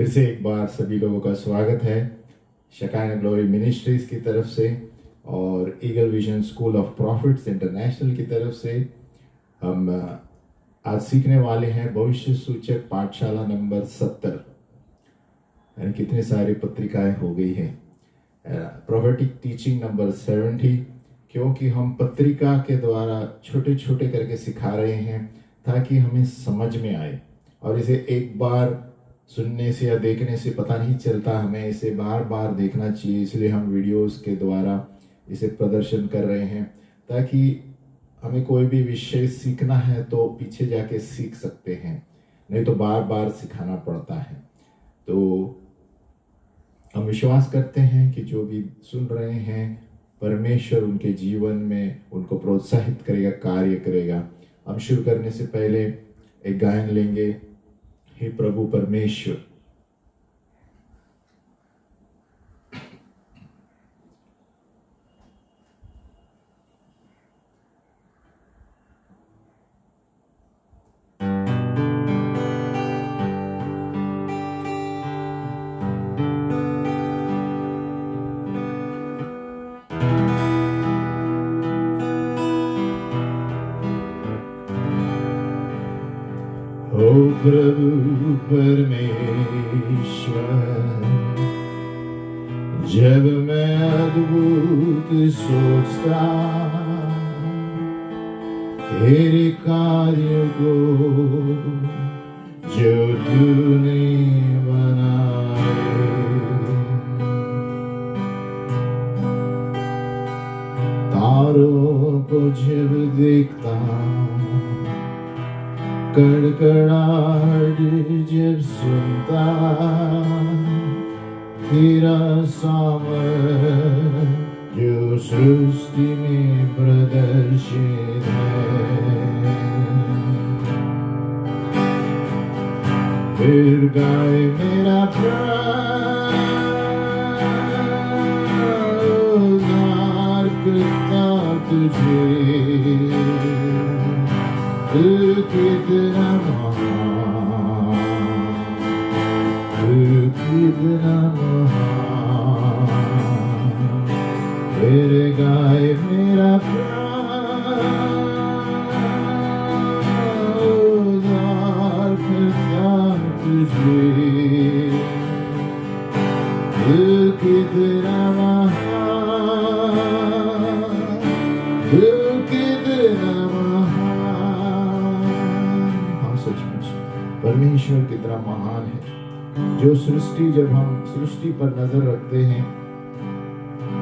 फिर से एक बार सभी लोगों का स्वागत है शेकाना ग्लोरी मिनिस्ट्रीज की तरफ से और eagle vision school of profits international की तरफ से। हम आज सीखने वाले हैं भविष्य सूचक पाठशाला नंबर 70। यानी कितनी सारी पत्रिकाएं हो गई हैं। प्रोफेटिक टीचिंग नंबर 70, क्योंकि हम पत्रिका के द्वारा छोटे छोटे करके सिखा रहे हैं ताकि हमें समझ में आए। और इसे एक बार सुनने से या देखने से पता नहीं चलता, हमें इसे बार बार देखना चाहिए। इसलिए हम वीडियोस के द्वारा इसे प्रदर्शन कर रहे हैं ताकि हमें कोई भी विषय सीखना है तो पीछे जाके सीख सकते हैं, नहीं तो बार बार सिखाना पड़ता है। तो हम विश्वास करते हैं कि जो भी सुन रहे हैं परमेश्वर उनके जीवन में उनको प्रोत्साहित करेगा, कार्य करेगा। हम शुरू करने से पहले एक गायन लेंगे। हे प्रभु परमेश्वर, ओ प्रभु परमेश्वर, जब मैं अद्भुत सोचता तेरे कार्य को जो तूने बनाए, तारों को जब देखता, कड़कड़ाहट जब सुनता, तेरा सामर्थ जो सृष्टि में प्रदर्शित है, फिर गाए मेरा प्राण उद्धार करता तुझे। तू कितना महान, तू कितना महान, तेरे गाए मेरा प्राण उद्धार करता तुझे। तू कितना महान, तू कितना परमेश्वर कितना महान है। जो सृष्टि, जब हम सृष्टि पर नजर रखते हैं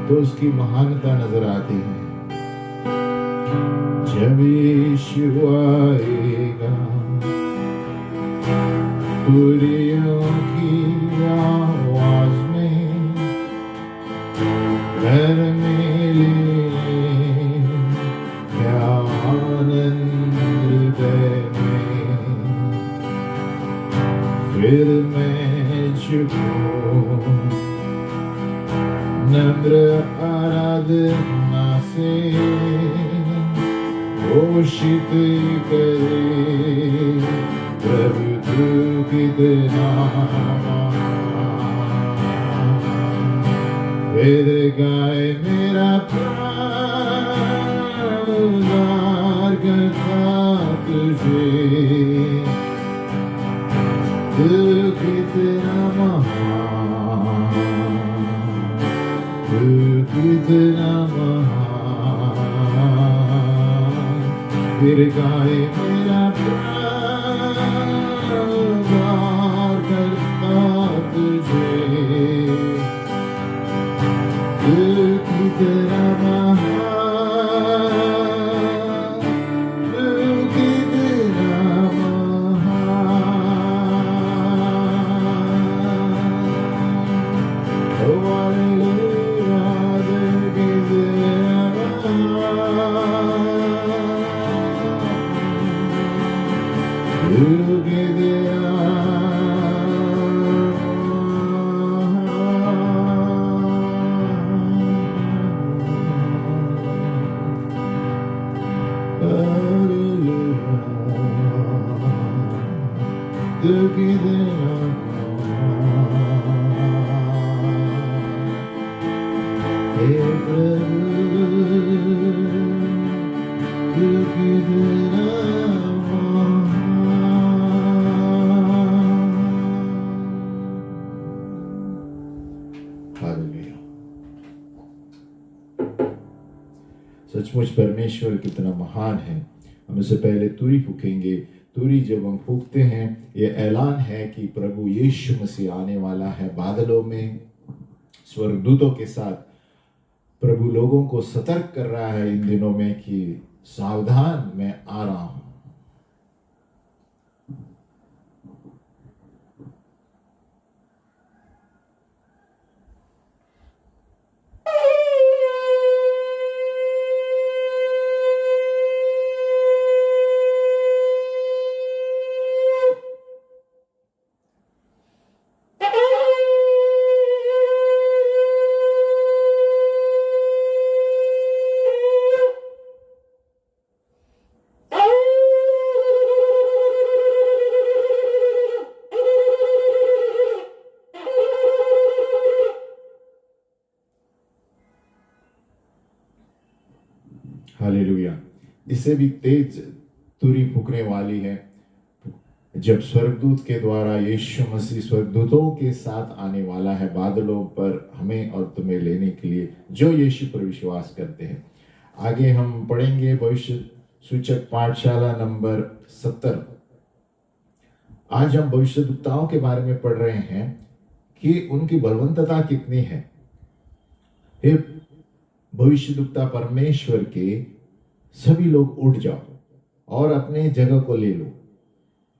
तो उसकी महानता नजर आती है। जब यीशु आएगा तुरियों की आवाज में, घर में ले क्या आनंद हृदय में, फिर मैं झुकूं नम्र आराधना से, घोषित करे प्रभु तू कितना महान, फिर गाए मेरा प्राण उद्धार करता तुझे। तू कितना महान, तू कितना महान, फिर गाए मेरा प्राण उद्धार करता तुझे। तू कितना महान, तू कितना सचमुच परमेश्वर कितना महान है। हम इससे पहले तुरी फूकेंगे। तुरी जब हम फूकते हैं, ये ऐलान है कि प्रभु यीशु मसीह आने वाला है बादलों में स्वर्गदूतों के साथ। प्रभु लोगों को सतर्क कर रहा है इन दिनों में कि सावधान, मैं आ रहा हूं। हालेलुया। इससे भी तेज तुरी फूकने वाली है जब स्वर्गदूत के द्वारा यीशु मसीह स्वर्गदूतों के साथ आने वाला है बादलों पर हमें और तुम्हें लेने के लिए, जो यीशु पर विश्वास करते हैं। आगे हम पढ़ेंगे भविष्य सूचक पाठशाला नंबर 70। आज हम भविष्यद्वक्ताओं के बारे में पढ़ रहे हैं कि उनकी बलवंतता कितनी है। हे भविष्यद्वक्ता परमेश्वर के सभी लोग उठ जाओ और अपने जगह को ले लो,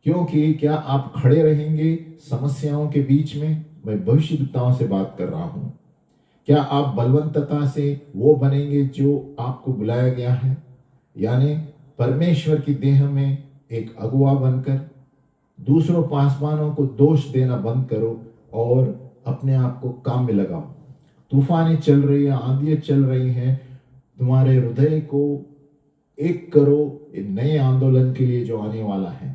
क्योंकि क्या आप खड़े रहेंगे समस्याओं के बीच में? मैं भविष्यद्वक्ताओं से बात कर रहा हूं। क्या आप बलवंतता से वो बनेंगे जो आपको बुलाया गया है, यानी परमेश्वर की देह में एक अगुवा बनकर दूसरों पासवानों को दोष देना बंद करो और अपने आप को काम में लगाओ। तूफानें चल रही है, आंधियां चल रही हैं, तुम्हारे हृदय को एक करो एक नए आंदोलन के लिए जो आने वाला है।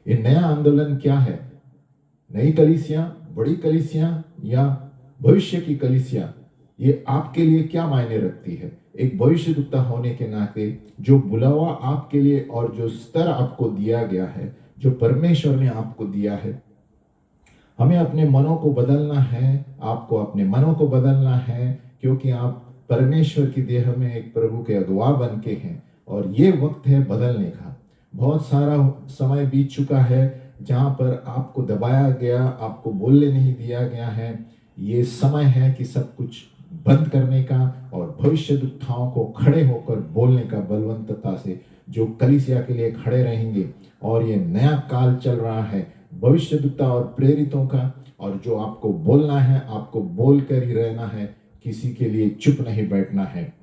ये नया आंदोलन क्या है? नई कलीसिया, बड़ी कलीसिया या भविष्य की कलीसिया? ये आपके लिए क्या मायने रखती है? एक भविष्यद्वक्ता होने के नाते जो बुलावा आपके लिए और जो स्तर आपको दिया गया है, जो परमेश्वर ने आपको दिया है, हमें अपने मनों को बदलना है। आपको अपने मनों को बदलना है, क्योंकि आप परमेश्वर की देह में एक प्रभु के अगुवा बन के हैं और ये वक्त है बदलने का। बहुत सारा समय बीत चुका है जहां पर आपको दबाया गया, आपको बोलने नहीं दिया गया है। ये समय है कि सब कुछ बंद करने का और भविष्यद्वक्ताओं को खड़े होकर बोलने का, बलवंतता से, जो कलीसिया के लिए खड़े रहेंगे। और ये नया काल चल रहा है भविष्यद्वक्ता और प्रेरितों का, और जो आपको बोलना है आपको बोल कर ही रहना है, किसी के लिए चुप नहीं बैठना है।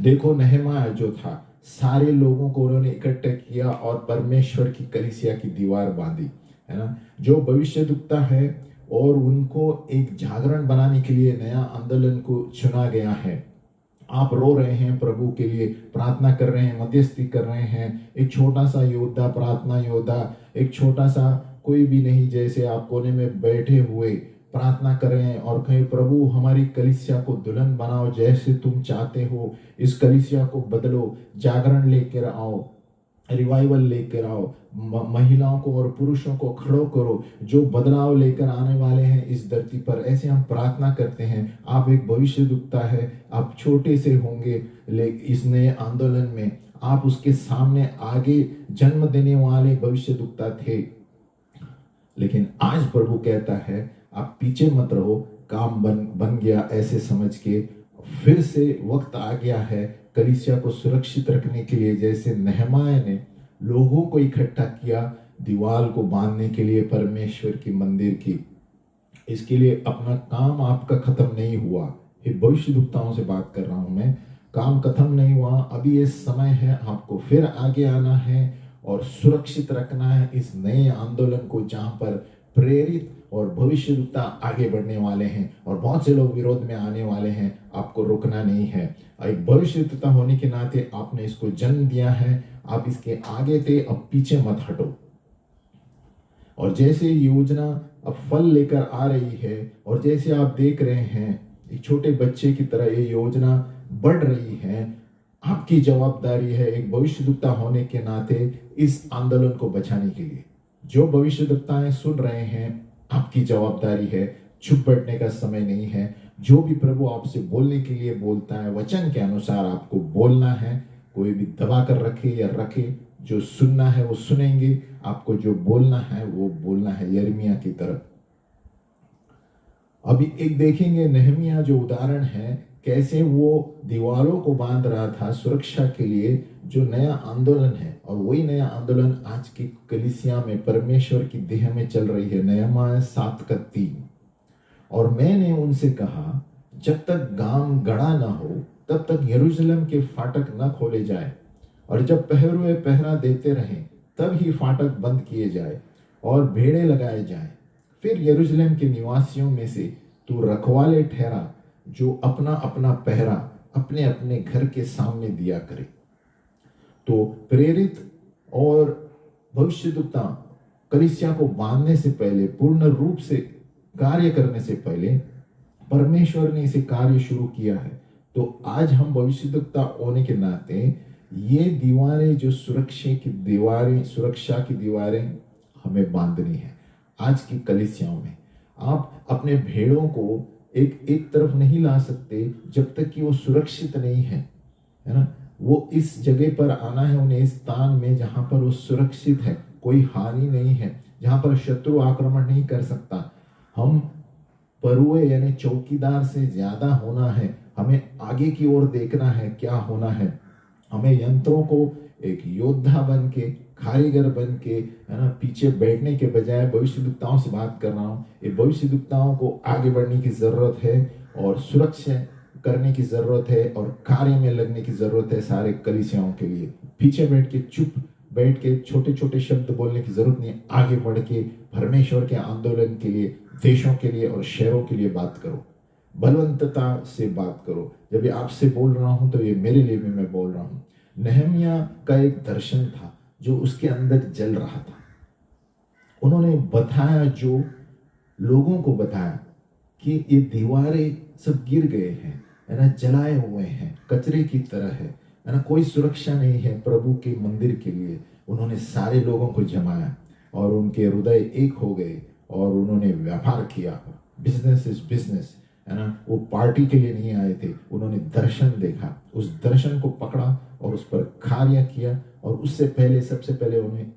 देखो नहमाया जो था, सारे लोगों को उन्होंने इकट्ठा किया और परमेश्वर की कलीसिया की दीवार बांधी, है ना। जो भविष्यद्वक्ता है और उनको एक जागरण बनाने के लिए नया आंदोलन को चुना गया है। आप रो रहे हैं, प्रभु के लिए प्रार्थना कर रहे हैं, मध्यस्थी कर रहे हैं। एक छोटा सा योद्धा, प्रार्थना योद्धा, एक छोटा सा कोई भी नहीं, जैसे आप कोने में बैठे हुए प्रार्थना कर रहे हैं और कहें प्रभु हमारी कलीसिया को दुल्हन बनाओ जैसे तुम चाहते हो, इस कलीसिया को बदलो, जागरण लेकर आओ, रिवाइवल लेकर आओ, महिलाओं को और पुरुषों को खड़ो करो, जो बदलाव लेकर आने वाले हैं इस धरती पर। ऐसे हम प्रार्थना करते हैं। आप एक भविष्यद्वक्ता है, आप छोटे से होंगे इस नए आंदोलन में, आप उसके सामने आगे जन्म देने वाले भविष्यद्वक्ता थे। लेकिन आज प्रभु कहता है आप पीछे मत रहो, काम बन गया ऐसे समझ के। फिर से वक्त आ गया है कलीसिया को सुरक्षित रखने के लिए, जैसे नहमाया ने लोगों को इकट्ठा किया दीवार को बांधने के लिए परमेश्वर की मंदिर की। इसके लिए अपना काम आपका खत्म नहीं हुआ। ये भविष्यद्वक्ताओं से बात कर रहा हूं मैं, काम खत्म नहीं हुआ। अभी ये समय है आपको फिर आगे आना है और सुरक्षित रखना है इस नए आंदोलन को, जहां पर प्रेरित और भविष्यद्वक्ता आगे बढ़ने वाले हैं और बहुत से लोग विरोध में आने वाले हैं। आपको रुकना नहीं है। एक भविष्यद्वक्ता होने के नाते आपने इसको जन्म दिया है, आप इसके आगे थे, अब पीछे मत हटो। और जैसे योजना अब फल लेकर आ रही है और जैसे आप देख रहे हैं एक छोटे बच्चे की तरह ये योजना बढ़ रही है, आपकी जवाबदारी है एक भविष्यद्वक्ता होने के नाते इस आंदोलन को बचाने के लिए। जो भविष्यद्वक्ताएं सुन रहे हैं, आपकी जवाबदारी है, चुप बैठने का समय नहीं है। जो भी प्रभु आपसे बोलने के लिए बोलता है, वचन के अनुसार आपको बोलना है। कोई भी दबा कर रखे या रखे, जो सुनना है वो सुनेंगे, आपको जो बोलना है वो बोलना है, यिर्मयाह की तरह। अभी एक देखेंगे नहमिया जो उदाहरण है, कैसे वो दीवारों को बांध रहा था सुरक्षा के लिए, जो नया आंदोलन है। और वही नया आंदोलन आज की कलीसिया में परमेश्वर की देह में चल रही है। नहमिया 7:3। और मैंने उनसे कहा, जब तक गाम गड़ा न हो तब तक यरूशलेम के फाटक न खोले जाए, और जब पहरुए पहरा देते रहें तब ही फाटक बंद किए जाए और भेड़े लगाए जाएं। फिर यरूशलेम के निवासियों में से तू रखवाले ठहरा, जो अपना अपना पहरा अपने अपने घर के सामने दिया करे। तो प्रेरित और भविष्यद्वक्ता कलीसिया को बांधने से पहले, पूर्ण रूप से कार्य करने से पहले परमेश्वर ने इसे कार्य शुरू किया है। तो आज हम भविष्यद्वक्ता होने के नाते ये दीवारें, जो सुरक्षा की दीवारें हमें बांधनी है। आज की कलीसियाओं में आप अपने भेड़ों को एक तरफ नहीं ला सकते जब तक कि वो सुरक्षित नहीं है ना। वो इस जगह पर आना है उन्हें, इस स्थान में जहां पर वो सुरक्षित है, कोई हानि नहीं है, जहां पर शत्रु आक्रमण नहीं कर सकता। हम परुए यानी चौकीदार से ज्यादा होना है, हमें आगे की ओर देखना है क्या होना है। हमें यंत्रों को एक योद्धा बन के, कारीगर बन के, है ना, पीछे बैठने के बजाय, भविष्यद्वक्ताओं से बात कर रहा हूँ, ये भविष्यद्वक्ताओं को आगे बढ़ने की जरूरत है और सुरक्षा करने की जरूरत है और कार्य में लगने की जरूरत है। सारे कलीसियाओं के लिए पीछे बैठ के, चुप बैठ के छोटे छोटे शब्द बोलने की जरूरत नहीं। आगे बढ़ के परमेश्वर के आंदोलन के लिए, देशों के लिए और शहरों के लिए बात करो, बलवंतता से बात करो। जब ये आपसे बोल रहा हूं तो ये मेरे लिए भी मैं बोल रहा हूं। नहमिया का एक दर्शन था जो उसके अंदर जल रहा था। उन्होंने बताया, जो लोगों को बताया कि ये दीवारें सब गिर गए हैं, है ना, जलाए हुए हैं, कचरे की तरह है ना, कोई सुरक्षा नहीं है प्रभु के मंदिर के लिए। उन्होंने सारे लोगों को जमाया और उनके हृदय एक हो गए और उन्होंने व्यापार किया। बिजनेस इज बिजनेस, है ना। वो पार्टी के लिए नहीं आए थे, उन्होंने दर्शन देखा, उस दर्शन को पकड़ा और उस पर कार्य किया। और उससे पहले, सबसे पहले उन्हें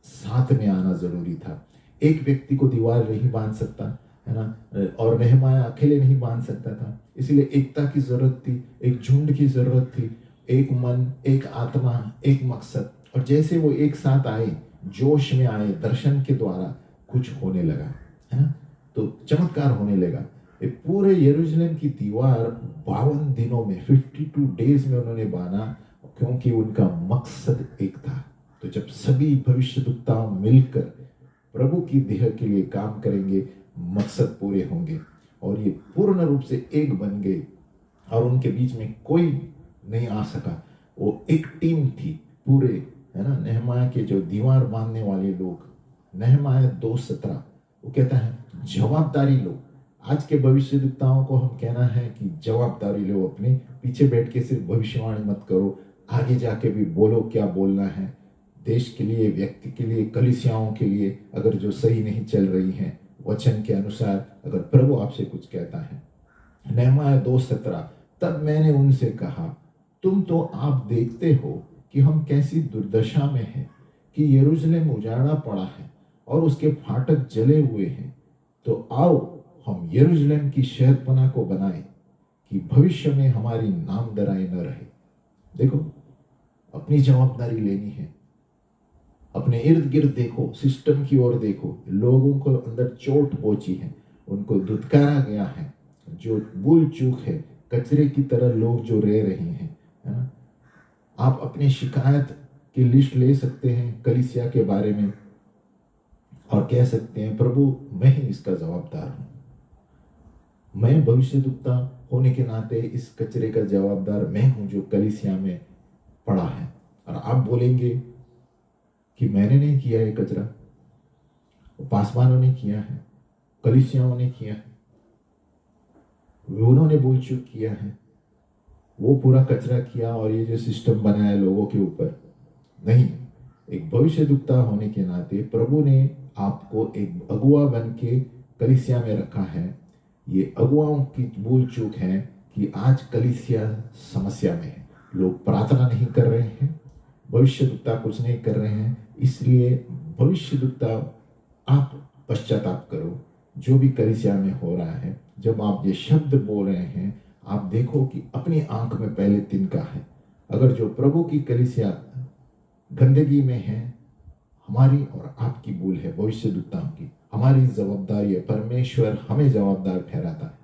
साथ में आना जरूरी था। एक व्यक्ति को दीवार नहीं बांध सकता, है ना, और नहमिया अकेले नहीं बांध सकता था। इसलिए एकता की जरूरत थी, एक झुंड की जरूरत थी, एक मन, एक आत्मा, एक मकसद। और जैसे वो एक साथ आए, जोश में आए, दर्शन के द्वारा कुछ होने लगा, है ना, तो चमत्कार होने लगा। पूरे यरूशलेम की दीवार 52 दिनों में, 52 डेज में उन्होंने बांधा, क्योंकि उनका मकसद एक था। तो जब सभी भविष्यद्वक्ता मिलकर प्रभु की देह के लिए काम करेंगे, मकसद पूरे होंगे। और ये पूर्ण रूप से एक बन गए और उनके बीच में कोई नहीं आ सका। वो एक टीम थी पूरे, है ना। नहमिया के जो दीवार बांधने वाले लोग, नहमिया 2:17 वो कहता है जवाबदारी लो। आज के भविष्यद्वक्ताओं को हम कहना है कि जवाबदारी लो, अपने पीछे बैठ के सिर्फ भविष्यवाणी मत करो, आगे जाके भी बोलो क्या बोलना है, देश के लिए, व्यक्ति के लिए, कलीसियाओं के लिए। अगर जो सही नहीं चल रही हैं वचन के अनुसार, अगर प्रभु आपसे कुछ कहता है। नहमिया 2:17, तब मैंने उनसे कहा, तुम तो आप देखते हो कि हम कैसी दुर्दशा में हैं, कि यरूशलेम उजाड़ा पड़ा है और उसके फाटक जले हुए हैं। तो आओ हम यरूशलेम की शहरपनाह को बनाएं, कि भविष्य में हमारी नामधराई न रहे। देखो, अपनी जवाबदारी लेनी है। अपने इर्द गिर्द देखो, सिस्टम की ओर देखो, लोगों को अंदर चोट पहुंची है, उनको धुतकारा गया है, जो भूल चूक है, कचरे की तरह लोग जो रह रहे हैं, है ना। आप अपनी शिकायत की लिस्ट ले सकते हैं कलीसिया के बारे में और कह सकते हैं, प्रभु मैं ही इसका जवाबदार हूं। मैं भविष्यद्वक्ता होने के नाते इस कचरे का जवाबदार मैं हूं जो कलीसिया में पड़ा है। और आप बोलेंगे कि मैंने नहीं किया ये कचरा, पासवानों ने किया है, कलीसियाओं ने किया है, उन्होंने भूल चूक किया है, वो पूरा कचरा किया और ये जो सिस्टम बनाया लोगों के ऊपर। नहीं, एक भविष्यद्वक्ता होने के नाते प्रभु ने आपको एक अगुआ बन के कलीसिया में रखा है। ये अगुवाओं की भूल चूक है कि आज कलीसिया समस्या में है। लोग प्रार्थना नहीं कर रहे हैं, भविष्यद्वक्ता कुछ नहीं कर रहे हैं। इसलिए भविष्यद्वक्ता, आप पश्चाताप करो जो भी कलीसिया में हो रहा है। जब आप ये शब्द बोल रहे हैं, आप देखो कि अपनी आंख में पहले तिनका है। अगर जो प्रभु की कलीसिया गंदगी में है, हमारी और आपकी भूल है, भविष्यद्वक्ताओं की। हमारी जवाबदारी है, परमेश्वर हमें जवाबदार ठहराता है।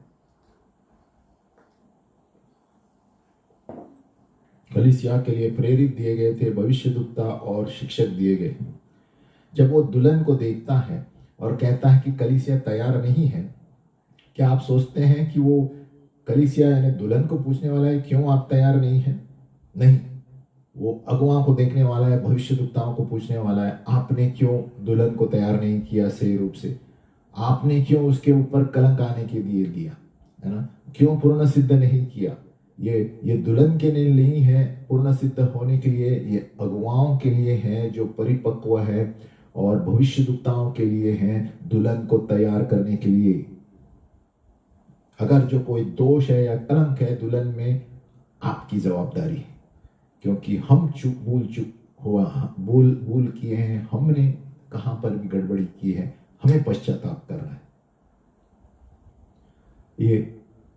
कलीसिया के लिए प्रेरित दिए गए थे भविष्यद्वक्ता और शिक्षक दिए गए। जब वो दुल्हन को देखता है और कहता है कि कलीसिया तैयार नहीं है, क्या आप सोचते हैं कि वो कलीसिया यानी दुल्हन को पूछने वाला है क्यों आप तैयार नहीं हैं? नहीं, वो अगुआ को देखने वाला है, भविष्यद्वक्ताओं को पूछने वाला है, आपने क्यों दुल्हन को तैयार नहीं किया सही रूप से? आपने क्यों उसके ऊपर कलंक आने के लिए दिया, है ना? क्यों पूर्ण सिद्ध नहीं किया? ये दुल्हन के लिए नहीं है पूर्ण सिद्ध होने के लिए, ये अगुवाओं के लिए है जो परिपक्व है, और भविष्यद्वक्ताओं के लिए है दुल्हन को तैयार करने के लिए। अगर जो कोई दोष है या कलंक है दुल्हन में, आपकी जवाबदारी है, क्योंकि हम भूल किए हैं, हमने कहां पर भी गड़बड़ी की है, हमें पश्चाताप करना है।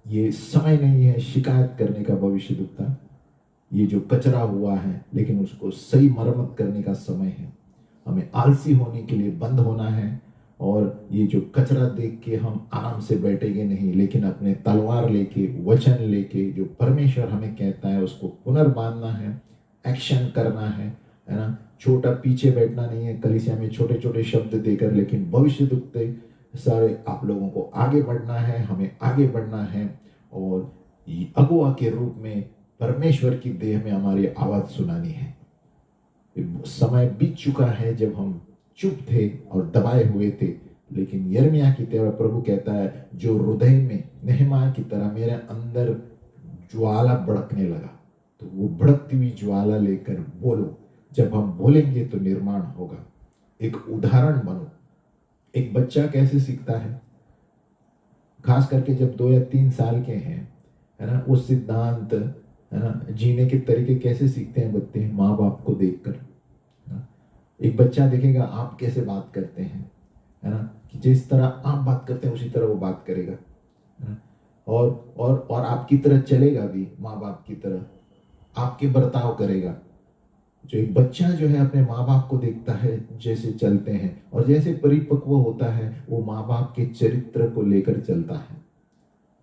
ये समय नहीं है शिकायत करने का भविष्यद्वक्ता, ये जो कचरा हुआ है, लेकिन उसको सही मरम्मत करने का समय है। हमें आलसी होने के लिए बंद होना है, और ये जो कचरा देख के हम आराम से बैठेंगे नहीं, लेकिन अपने तलवार लेके, वचन लेके, जो परमेश्वर हमें कहता है उसको पुनर्बांधना है, एक्शन करना है ना? छोटा पीछे बैठना नहीं है कलीसिया में छोटे छोटे शब्द देकर, लेकिन भविष्यद्वक्ता सारे आप लोगों को आगे बढ़ना है, हमें आगे बढ़ना है, और अगुआ के रूप में परमेश्वर की देह में हमारी आवाज सुनानी है। समय बीत चुका है जब हम चुप थे और दबाए हुए थे, लेकिन यिर्मयाह की तरह प्रभु कहता है जो हृदय में नेहमाया की तरह मेरे अंदर ज्वाला भड़कने लगा, तो वो भड़कती हुई ज्वाला लेकर बोलो। जब हम बोलेंगे तो निर्माण होगा। एक उदाहरण बनो। एक बच्चा कैसे सीखता है? खास करके जब 2 या 3 साल के हैं, है ना, वो सिद्धांत, है ना, जीने के तरीके कैसे सीखते हैं बच्चे? माँ बाप को देखकर। एक बच्चा देखेगा आप कैसे बात करते हैं, है ना, कि जिस तरह आप बात करते हैं उसी तरह वो बात करेगा, है ना? और आपकी तरह चलेगा भी, माँ बाप की तरह आपके बर्ताव करेगा। जो एक बच्चा जो है अपने माँ बाप को देखता है जैसे चलते हैं, और जैसे परिपक्व होता है वो माँ बाप के चरित्र को लेकर चलता है।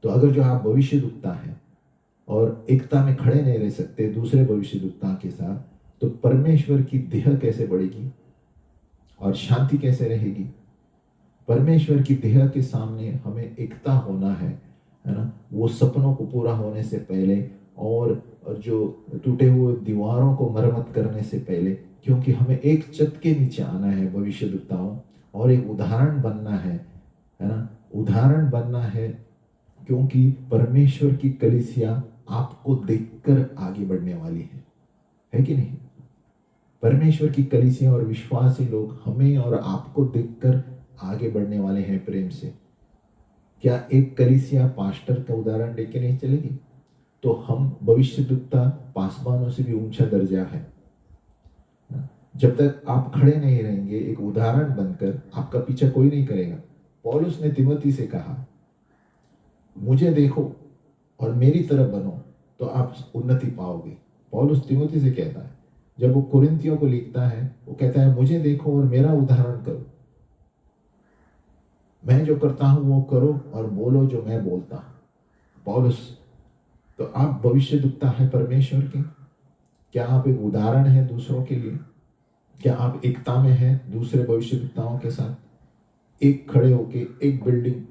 तो अगर जो आप भविष्यद्वक्ता है और एकता में खड़े नहीं रह सकते दूसरे भविष्यद्वक्ता के साथ, तो परमेश्वर की देह कैसे बढ़ेगी और शांति कैसे रहेगी? परमेश्वर की देह के सामने हमें एकता होना है ना? वो सपनों को पूरा होने से पहले, और जो टूटे हुए दीवारों को मरम्मत करने से पहले, क्योंकि हमें एक छत के नीचे आना है भविष्यद्वक्ताओं, और एक उदाहरण बनना है ना? उदाहरण बनना है, क्योंकि परमेश्वर की कलीसिया आपको देखकर आगे बढ़ने वाली है कि नहीं? परमेश्वर की कलीसिया और विश्वासी लोग हमें और आपको देखकर आगे बढ़ने वाले हैं प्रेम से। क्या एक कलीसिया पास्टर का उदाहरण लेके नहीं चलेगी? तो हम भविष्यद्वक्ता पासवानों से भी ऊंचा दर्जा है। जब तक आप खड़े नहीं रहेंगे एक उदाहरण बनकर, आपका पीछा कोई नहीं करेगा। पौलुस ने तिमोथी से कहा, मुझे देखो और मेरी तरह बनो तो आप उन्नति पाओगे। पौलुस तिमोथी से कहता है। जब वो कुरिन्थियों को लिखता है, वो कहता है मुझे देखो और मेरा उदाहरण करो, मैं जो करता हूं वो करो और बोलो जो मैं बोलता हूं। पौलुस, तो आप भविष्यद्वक्ता है परमेश्वर के? क्या आप एक उदाहरण है दूसरों के लिए? क्या आप एकता में हैं दूसरे भविष्यद्वक्ताओं के साथ? एक खड़े होके एक बिल्डिंग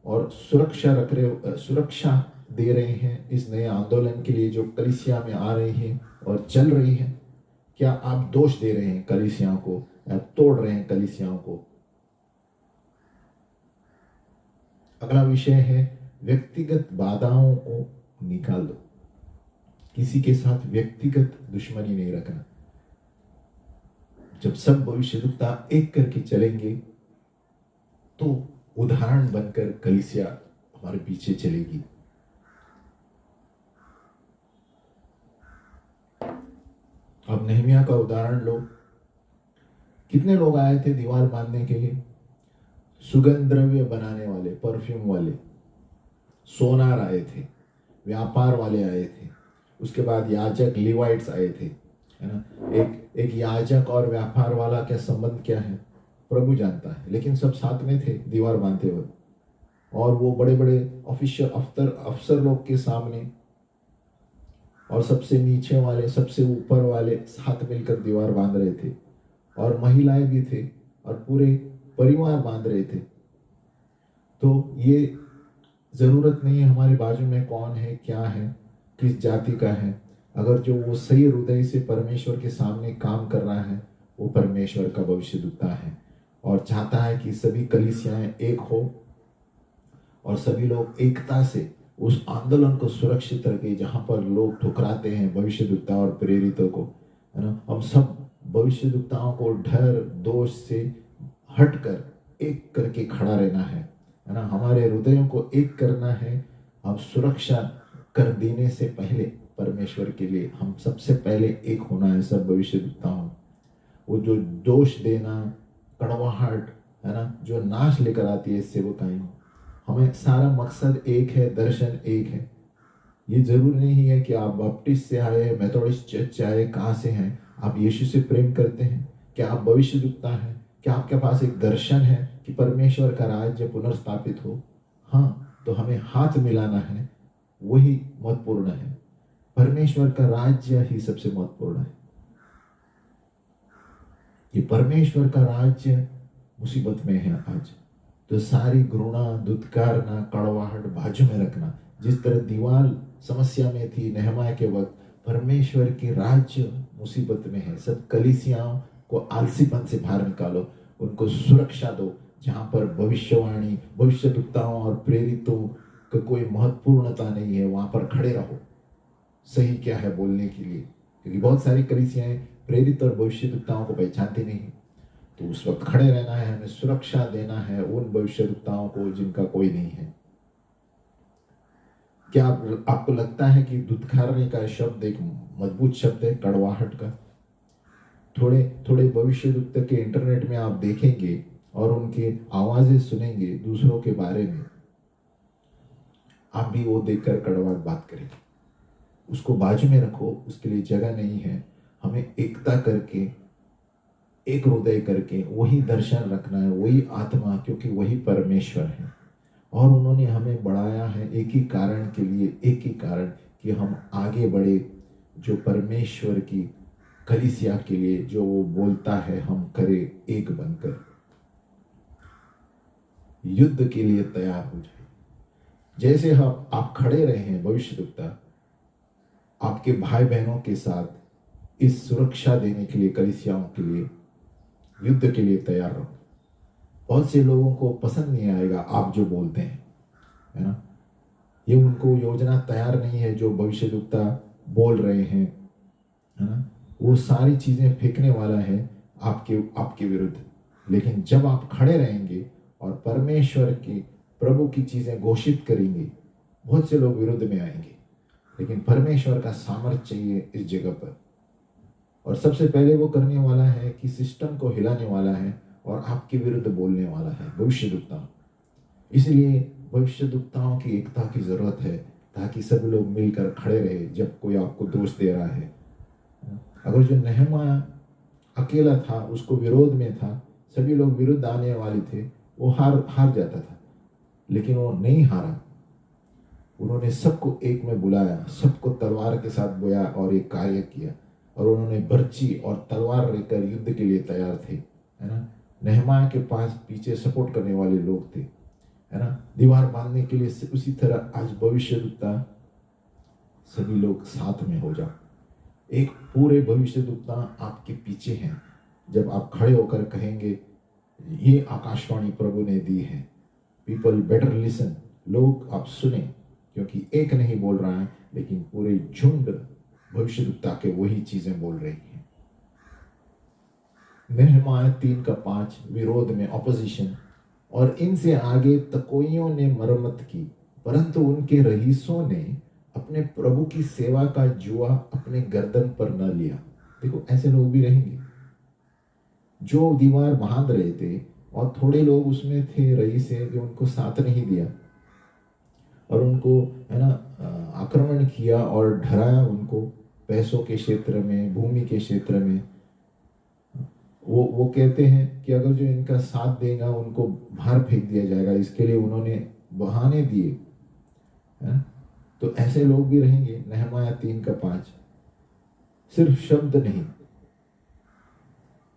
और सुरक्षा दे रहे हैं इस नए आंदोलन के लिए जो कलीसिया में आ रही है और चल रही है? क्या आप दोष दे रहे हैं कलीसियाओं को या तोड़ रहे हैं कलीसियाओं को? अगला विषय है व्यक्तिगत बाधाओं को निकाल दो। किसी के साथ व्यक्तिगत दुश्मनी नहीं रखना। जब सब भविष्यद्वक्ता एक करके चलेंगे तो उदाहरण बनकर कलीसिया हमारे पीछे चलेगी। अब नेहमिया का उदाहरण लो। कितने लोग आए थे दीवार बांधने के लिए? सुगंध द्रव्य बनाने वाले, परफ्यूम वाले, सोनार आए थे, व्यापार वाले आए थे, उसके बाद याजक लिवाइट्स आए थे, है ना। एक याजक और व्यापार वाला क्या संबंध क्या है प्रभु जानता है, लेकिन सब साथ में थे दीवार बांधते वक्त। और वो बड़े बड़े ऑफिशियल अफसर लोग के सामने, और सबसे नीचे वाले सबसे ऊपर वाले साथ मिलकर दीवार बांध रहे थे, और महिलाएं भी थे, और पूरे परिवार बांध रहे थे। तो ये जरूरत नहीं है हमारे बाजू में कौन है, क्या है, किस जाति का है। अगर जो वो सही हृदय से परमेश्वर के सामने काम कर रहा है, वो परमेश्वर का भविष्यद्वक्ता है और चाहता है कि सभी कलीसियाएं एक हो और सभी लोग एकता से उस आंदोलन को सुरक्षित रखे जहां पर लोग ठुकराते हैं भविष्यद्वक्ता और प्रेरितों को, है ना। हम सब भविष्यद्वक्ताओं को डर दोष से हटकर एक करके खड़ा रहना है ना। हमारे हृदयों को एक करना है। हम सुरक्षा कर देने से पहले परमेश्वर के लिए हम सबसे पहले एक होना है सब भविष्यद्वक्ताओं। वो जो दोष देना, कड़वाहट, है ना, जो नाश लेकर आती है सेवकाई, हमें सारा मकसद एक है, दर्शन एक है। ये जरूर नहीं है कि आप बपटिस्ट से आए, मेथोडिस्ट चर्च से आए, कहाँ से हैं, आप यीशु से प्रेम करते हैं, क्या आप भविष्यद्वक्ता हैं, क्या आपके पास एक दर्शन है कि परमेश्वर का राज्य पुनर्स्थापित हो। हाँ, तो हमें हाथ मिलाना है, वही महत्वपूर्ण है। परमेश्वर का राज्य ही सबसे महत्वपूर्ण है। ये परमेश्वर का राज्य मुसीबत में है आज, तो सारी घृणा, दुत्कारना, कड़वाहट बाजू में रखना। जिस तरह दीवार समस्या में थी नेहमिया के वक्त, परमेश्वर के राज्य मुसीबत में है। सब कलीसियाओं को आलसीपन से बाहर निकालो, उनको सुरक्षा दो। जहां पर भविष्यवाणी, भविष्यद्वक्ताओं और प्रेरितों का कोई महत्वपूर्णता नहीं है, वहां पर खड़े रहो सही क्या है बोलने के लिए, क्योंकि बहुत सारी कलीसियाएं प्रेरित और भविष्यद्वक्ताओं को पहचानती नहीं। तो उस वक्त खड़े रहना है, हमें सुरक्षा देना है उन भविष्यद्वक्ताओं को जिनका कोई नहीं है। क्या आपको लगता है कि दुत्कारने का शब्द एक मजबूत शब्द है कड़वाहट का? थोड़े थोड़े भविष्यद्वक्ता के इंटरनेट में आप देखेंगे और उनके आवाजें सुनेंगे दूसरों के बारे में, आप भी वो देखकर कड़वाहट बात करेंगे। उसको बाजू में रखो, उसके लिए जगह नहीं है। हमें एकता करके, एक हृदय करके वही दर्शन रखना है, वही आत्मा, क्योंकि वही परमेश्वर है और उन्होंने हमें बढ़ाया है एक ही कारण के लिए, एक ही कारण कि हम आगे बढ़े, जो परमेश्वर की कलीसिया के लिए जो वो बोलता है हम करें, एक बनकर युद्ध के लिए तैयार हो जाए। जैसे आप खड़े रहे हैं भविष्यद्वक्ता आपके भाई बहनों के साथ इस सुरक्षा देने के लिए, कलीसियाओं के लिए, युद्ध के लिए तैयार रहो। बहुत से लोगों को पसंद नहीं आएगा आप जो बोलते हैं, है ना। ये उनको योजना तैयार नहीं है जो भविष्यद्वक्ता बोल रहे हैं, है ना। वो सारी चीजें फेंकने वाला है आपके विरुद्ध। लेकिन जब आप खड़े रहेंगे और परमेश्वर की, प्रभु की चीजें घोषित करेंगे, बहुत से लोग विरुद्ध में आएंगे, लेकिन परमेश्वर का सामर्थ्य चाहिए इस जगह पर। और सबसे पहले वो करने वाला है कि सिस्टम को हिलाने वाला है और आपके विरुद्ध बोलने वाला है भविष्यद्वक्ता। इसलिए भविष्यद्वक्ताओं की एकता की जरूरत है ताकि सभी लोग मिलकर खड़े रहे जब कोई आपको दोष दे रहा है। अगर जो नेहमिया अकेला था, उसको विरोध में था, सभी लोग विरुद्ध आने वाले थे, वो हार जाता था, लेकिन वो नहीं हारा। उन्होंने सबको एक में बुलाया, सबको तलवार के साथ बोया और एक कार्य किया, और उन्होंने बर्ची और तलवार लेकर युद्ध के लिए तैयार थे, है ना। नेहमिया के पास पीछे सपोर्ट करने वाले लोग थे, है ना, दीवार बांधने के लिए। उसी तरह आज भविष्यद्वक्ता सभी लोग साथ में हो जाओ। एक पूरे भविष्यद्वक्ता आपके पीछे हैं। जब आप खड़े होकर कहेंगे ये आकाशवाणी प्रभु ने दी है, पीपल बेटर लिसन, लोग आप सुने, क्योंकि एक नहीं बोल रहा है लेकिन पूरे झुंड भविष्यद्वक्ता के वही चीजें बोल रही हैं। नेहमिया 3:5 विरोध में ऑपोजिशन, और इनसे आगे तकोइयों ने मरम्मत की, परंतु उनके रईसों ने अपने प्रभु की सेवा का जुआ अपने गर्दन पर न लिया। देखो, ऐसे लोग भी रहेंगे जो दीवार बांध रहे थे और थोड़े लोग उसमें थे रईस से जो उनको साथ नहीं दिया और उनको है ना आक्रमण किया और डराया उनको पैसों के क्षेत्र में, भूमि के क्षेत्र में। वो कहते हैं कि अगर जो इनका साथ देगा उनको बाहर फेंक दिया जाएगा, इसके लिए उन्होंने बहाने दिए, है ना। तो ऐसे लोग भी रहेंगे। नहमाया 3:5, सिर्फ शब्द नहीं,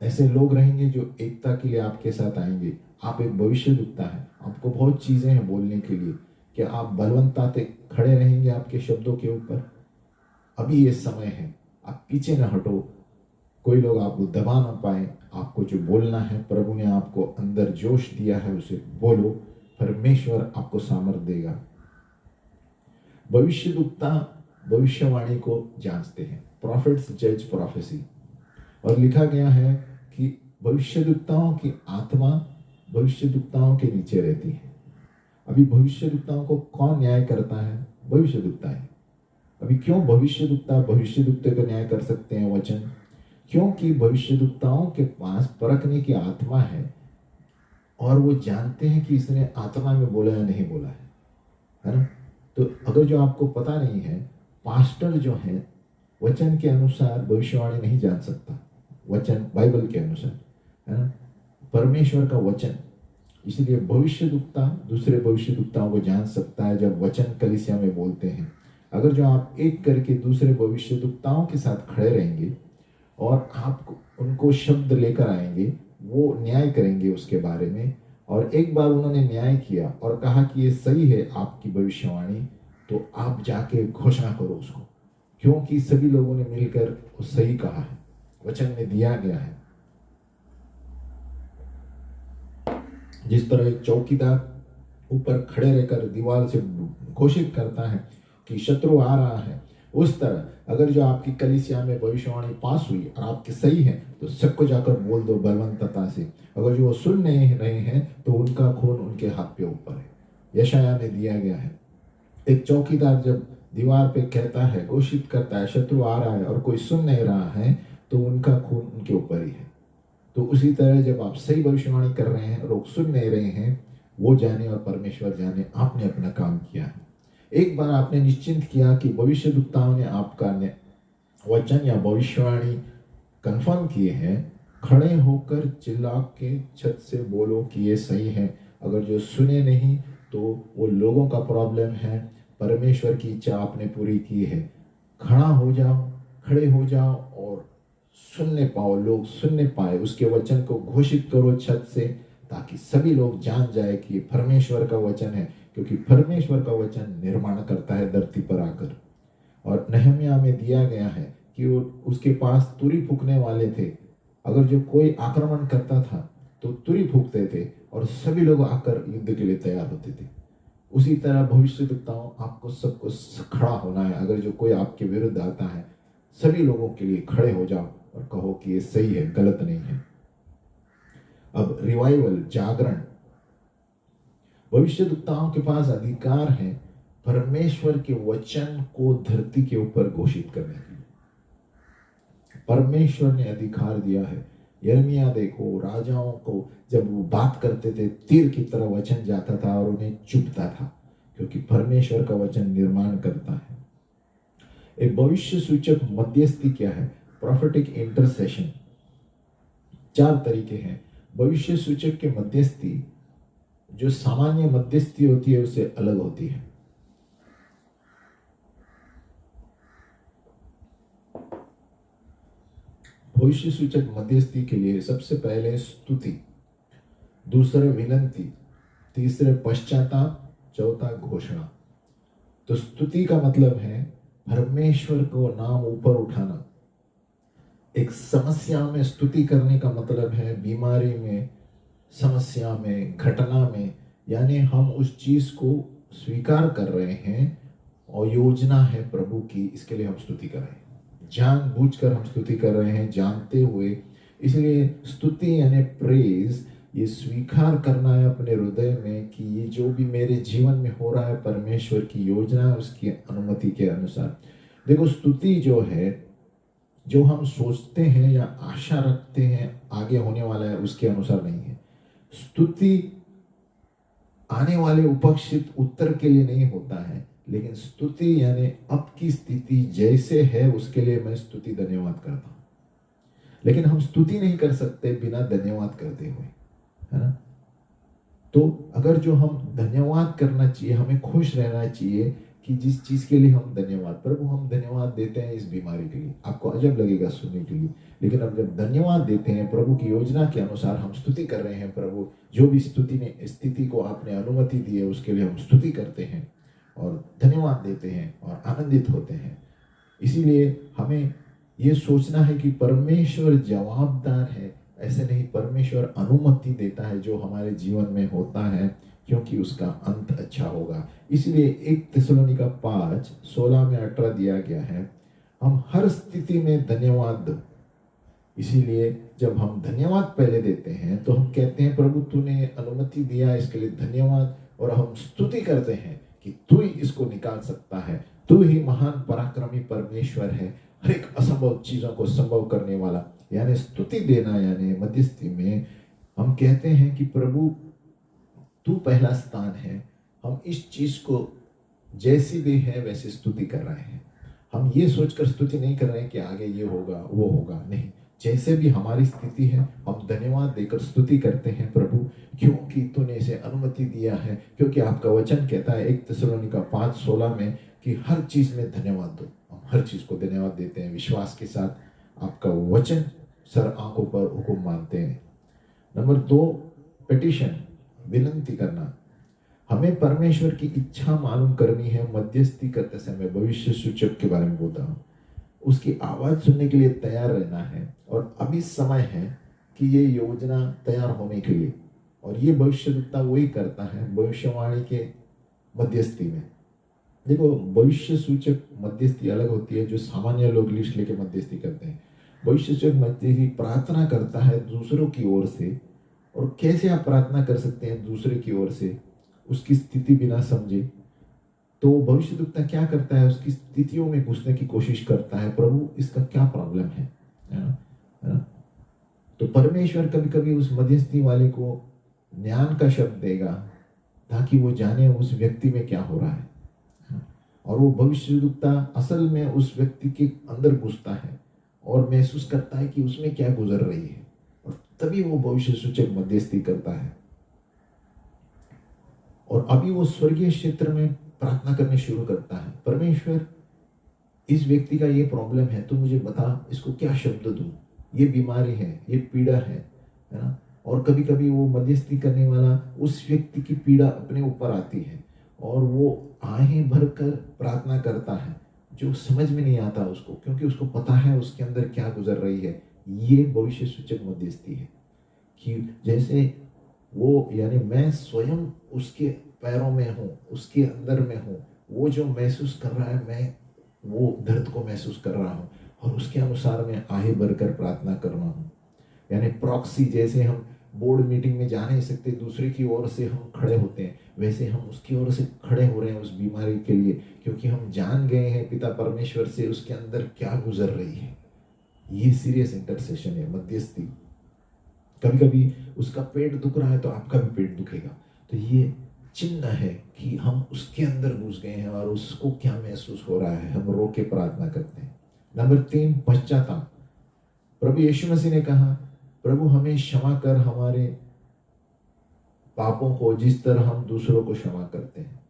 ऐसे लोग रहेंगे जो एकता के लिए आपके साथ आएंगे। आप एक भविष्यद्वक्ता है, आपको बहुत चीजें हैं बोलने के लिए। क्या आप बलवंता से खड़े रहेंगे आपके शब्दों के ऊपर? अभी ये समय है, आप पीछे ना हटो, कोई लोग आपको दबा ना पाए। आपको जो बोलना है, प्रभु ने आपको अंदर जोश दिया है, उसे बोलो, परमेश्वर आपको सामर्थ देगा। भविष्यद्वक्ता भविष्यवाणी को जांचते हैं, प्रॉफिट्स जज प्रोफेसी। और लिखा गया है कि भविष्यद्वक्ताओं की आत्मा भविष्यद्वक्ताओं के नीचे रहती है। अभी भविष्यद्वक्ताओं को कौन न्याय करता है? भविष्यद्वक्ता है। अभी क्यों भविष्यद्वक्ता को न्याय कर सकते हैं वचन? क्योंकि भविष्यद्वक्ताओं के पास परखने की आत्मा है और वो जानते हैं कि इसने आत्मा में बोला या नहीं बोला है ना। तो अगर जो आपको पता नहीं है, पास्टर जो है वचन के अनुसार भविष्यवाणी नहीं जान सकता, वचन बाइबल के अनुसार, है ना, परमेश्वर का वचन। इसलिए भविष्यद्वक्ता दूसरे भविष्यद्वक्ताओं को जान सकता है जब वचन कलीसिया में बोलते हैं। अगर जो आप एक करके दूसरे भविष्यद्वक्ताओं के साथ खड़े रहेंगे और आप उनको शब्द लेकर आएंगे, वो न्याय करेंगे उसके बारे में। और एक बार उन्होंने न्याय किया और कहा कि ये सही है आपकी भविष्यवाणी, तो आप जाके घोषणा करो उसको, क्योंकि सभी लोगों ने मिलकर वो सही कहा है, वचन में दिया गया है। जिस तरह एक चौकीदार ऊपर खड़े रहकर दीवार से घोषित करता है कि शत्रु आ रहा है, उस तरह अगर जो आपकी कलीसिया में भविष्यवाणी पास हुई और आपके सही है तो सबको जाकर बोल दो बलवंतता से। अगर जो वो सुन नहीं रहे हैं तो उनका खून उनके हाथ पे ऊपर है। यशाया में दिया गया है, एक चौकीदार जब दीवार पे कहता है, घोषित करता है शत्रु आ रहा है और कोई सुन नहीं रहा है, तो उनका खून उनके ऊपर ही है। तो उसी तरह जब आप सही भविष्यवाणी कर रहे हैं, लोग सुन नहीं रहे हैं, वो जाने और परमेश्वर जाने आपने अपना काम किया है। एक बार आपने निश्चिंत किया कि भविष्यद्वक्ताओं ने आपका वचन या भविष्यवाणी कंफर्म किए हैं, खड़े होकर चिल्ला के छत से बोलो कि ये सही है। अगर जो सुने नहीं तो वो लोगों का प्रॉब्लम है, परमेश्वर की इच्छा आपने पूरी की है। खड़ा हो जाओ, खड़े हो जाओ और सुनने पाओ, लोग सुनने पाए, उसके वचन को घोषित करो छत से, ताकि सभी लोग जान जाए कि परमेश्वर का वचन है, क्योंकि परमेश्वर का वचन निर्माण करता है धरती पर आकर। और नहम्याह में दिया गया है कि वो उसके पास तुरी फूकने वाले थे। अगर जो कोई आक्रमण करता था तो तुरी फूकते थे और सभी लोग आकर युद्ध के लिए तैयार होते थे। उसी तरह भविष्यद्वक्ताओं आपको सबको खड़ा होना है। अगर जो कोई आपके विरुद्ध आता है, सभी लोगों के लिए खड़े हो जाओ और कहो कि ये सही है, गलत नहीं है। अब रिवाइवल, जागरण, भविष्यद्वक्ताओं के पास अधिकार है परमेश्वर के वचन को धरती के ऊपर घोषित करने के लिए। परमेश्वर ने अधिकार दिया है। यिर्मयाह देखो, राजाओं को जब वो बात करते थे, तीर की तरह वचन जाता था और उन्हें चुभता था, क्योंकि परमेश्वर का वचन निर्माण करता है। एक भविष्य सूचक मध्यस्थी क्या है? Prophetic intercession. 4 तरीके हैं भविष्य सूचक के मध्यस्थी। जो सामान्य मध्यस्थी होती है उससे अलग होती है। भविष्य सूचक मध्यस्थी के लिए सबसे पहले स्तुति, दूसरे विनंती, तीसरे पश्चाताप, चौथा घोषणा। तो स्तुति का मतलब है परमेश्वर को नाम ऊपर उठाना। एक समस्या में स्तुति करने का मतलब है बीमारी में, समस्या में, घटना में, यानी हम उस चीज को स्वीकार कर रहे हैं और योजना है प्रभु की, इसके लिए हम स्तुति कर रहे हैं। जानबूझकर हम स्तुति कर रहे हैं, जानते हुए। इसलिए स्तुति यानी प्रेज ये स्वीकार करना है अपने हृदय में कि ये जो भी मेरे जीवन में हो रहा है परमेश्वर की योजना है, उसकी अनुमति के अनुसार। देखो, स्तुति जो है, जो हम सोचते हैं या आशा रखते हैं आगे होने वाला है, उसके अनुसार नहीं है। स्तुति आने वाले उपेक्षित उत्तर के लिए नहीं होता है, लेकिन स्तुति यानी अब की स्थिति जैसे है उसके लिए मैं स्तुति धन्यवाद करता हूं। लेकिन हम स्तुति नहीं कर सकते बिना धन्यवाद करते हुए, है ना। तो अगर जो हम धन्यवाद करना चाहिए, हमें खुश रहना चाहिए कि जिस चीज के लिए हम धन्यवाद, प्रभु हम धन्यवाद देते हैं इस बीमारी के लिए। आपको अजब लगेगा सुनने के लिए, लेकिन अब जब धन्यवाद देते हैं प्रभु की योजना के अनुसार, हम स्तुति कर रहे हैं। प्रभु जो भी स्थिति को आपने अनुमति दी है उसके लिए हम स्तुति करते हैं और धन्यवाद देते हैं और आनंदित होते हैं। इसीलिए हमें ये सोचना है कि परमेश्वर जवाबदार है, ऐसे नहीं, परमेश्वर अनुमति देता है जो हमारे जीवन में होता है, क्योंकि उसका अंत अच्छा होगा। इसलिए 1 थिस्सलुनीका 5:16-18 दिया गया है, हम हर स्थिति में धन्यवाद दो। इसीलिए जब हम धन्यवाद पहले देते हैं तो हम कहते हैं प्रभु तूने अनुमति दिया इसके लिए धन्यवाद, और हम स्तुति करते हैं कि तू ही इसको निकाल सकता है, तू ही महान पराक्रमी परमेश्वर है, हर एक असंभव चीजों को संभव करने वाला। यानी स्तुति देना, यानी मध्यस्थी में हम कहते हैं कि प्रभु तू पहला स्थान है। हम इस चीज को जैसी भी है वैसे स्तुति कर रहे हैं। हम ये सोचकर स्तुति नहीं कर रहे हैं कि आगे ये होगा वो होगा, नहीं, जैसे भी हमारी स्थिति है हम धन्यवाद देकर स्तुति करते हैं प्रभु, क्योंकि तूने इसे अनुमति दिया है। क्योंकि आपका वचन कहता है 1 थिस्सलुनीका 5:16 में कि हर चीज में धन्यवाद दो। हम हर चीज को धन्यवाद देते हैं विश्वास के साथ। आपका वचन सर आंखों पर हुक्म मानते हैं। नंबर 2, पिटिशन, विनंती करना। हमें परमेश्वर की इच्छा मालूम करनी है। मध्यस्थी करते समय भविष्य सूचक के बारे में बोलता हूं, उसकी आवाज सुनने के लिए तैयार रहना है। और अभी समय है कि ये योजना तैयार होने के लिए, और ये भविष्यवक्ता वही करता है भविष्यवाणी के मध्यस्थी में। देखो, भविष्य सूचक मध्यस्थी अलग होती है, जो सामान्य लोग लिस्ट लेके मध्यस्थी करते हैं। भविष्य सूचक मध्यस्थी प्रार्थना करता है दूसरों की ओर से। और कैसे आप प्रार्थना कर सकते हैं दूसरे की ओर से, उसकी स्थिति बिना समझे? तो भविष्यवक्ता क्या करता है, उसकी स्थितियों में घुसने की कोशिश करता है, प्रभु इसका क्या प्रॉब्लम है ना? तो परमेश्वर कभी कभी उस मध्यस्थी वाले को ज्ञान का शब्द देगा ताकि वो जाने उस व्यक्ति में क्या हो रहा है। और वो भविष्यवक्ता असल में उस व्यक्ति के अंदर घुसता है और महसूस करता है कि उसमें क्या गुजर रही है, और तभी वो भविष्य सूचक मध्यस्थी करता है। और अभी वो स्वर्गीय क्षेत्र में प्रार्थना करने शुरू करता है, परमेश्वर इस व्यक्ति का ये प्रॉब्लम है, तो मुझे बता इसको क्या शब्द दूं, ये बीमारी है, ये पीड़ा है ना। और कभी कभी वो मध्यस्थी करने वाला उस व्यक्ति की पीड़ा अपने ऊपर आती है और वो आहें भरकर प्रार्थना करता है, जो समझ में नहीं आता उसको, क्योंकि उसको पता है उसके अंदर क्या गुजर रही है। ये भविष्य सूचक मध्यस्थी है कि जैसे वो, यानी मैं स्वयं उसके पैरों में हूँ, उसके अंदर में हूँ, वो जो महसूस कर रहा है मैं वो दर्द को महसूस कर रहा हूँ, और उसके अनुसार मैं आहे भरकर प्रार्थना कर रहा हूँ। यानी प्रॉक्सी, जैसे हम बोर्ड मीटिंग में जा नहीं सकते, दूसरे की ओर से हम खड़े होते हैं, वैसे हम उसकी ओर से खड़े हो रहे हैं उस बीमारी के लिए, क्योंकि हम जान गए हैं पिता परमेश्वर से उसके अंदर क्या गुजर रही है। ये सीरियस इंटरसेशन है, मध्यस्थी। कभी कभी उसका पेट दुख रहा है तो आपका भी पेट दुखेगा, तो ये चिन्ह है कि हम उसके अंदर घुस गए हैं और उसको क्या महसूस हो रहा है, हम रो के प्रार्थना करते हैं। नंबर 3, पश्चाताप। प्रभु यीशु मसीह ने कहा, प्रभु हमें क्षमा कर हमारे पापों को जिस तरह हम दूसरों को क्षमा करते हैं।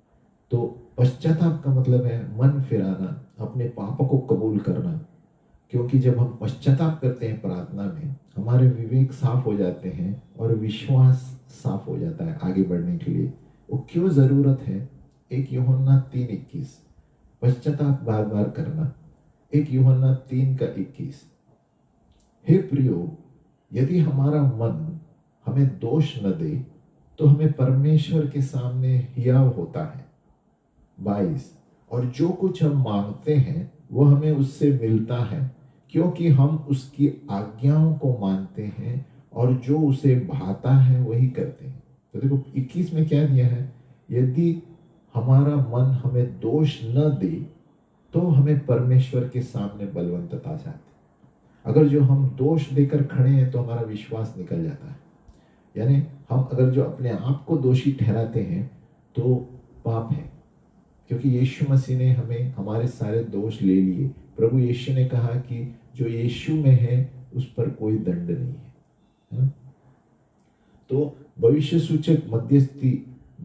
तो पश्चाताप का मतलब है मन फिराना, अपने पापों को कबूल करना। क्योंकि जब हम पश्चाताप करते हैं प्रार्थना में, हमारे विवेक साफ हो जाते हैं और विश्वास साफ हो जाता है आगे बढ़ने के लिए। वो क्यों जरूरत है? 1 यूहन्ना 3:21, पश्चाताप बार बार करना। 1 यूहन्ना 3:21। हे प्रियो, यदि हमारा मन हमें दोष न दे तो हमें परमेश्वर के सामने हियाव होता है। 22, और जो कुछ हम मांगते हैं वो हमें उससे मिलता है, क्योंकि हम उसकी आज्ञाओं को मानते हैं और जो उसे भाता है वही करते हैं। तो देखो 21 में क्या दिया है, यदि हमारा मन हमें दोष न दे तो हमें परमेश्वर के सामने बलवंतता चाहती। अगर जो हम दोष देकर खड़े हैं तो हमारा विश्वास निकल जाता है। यानी हम अगर जो अपने आप को दोषी ठहराते हैं तो पाप है, क्योंकि यीशु मसीह ने हमें हमारे सारे दोष ले लिए। प्रभु यीशु ने कहा कि जो यीशु में है उस पर कोई दंड नहीं है। तो भविष्य सूचक मध्यस्थी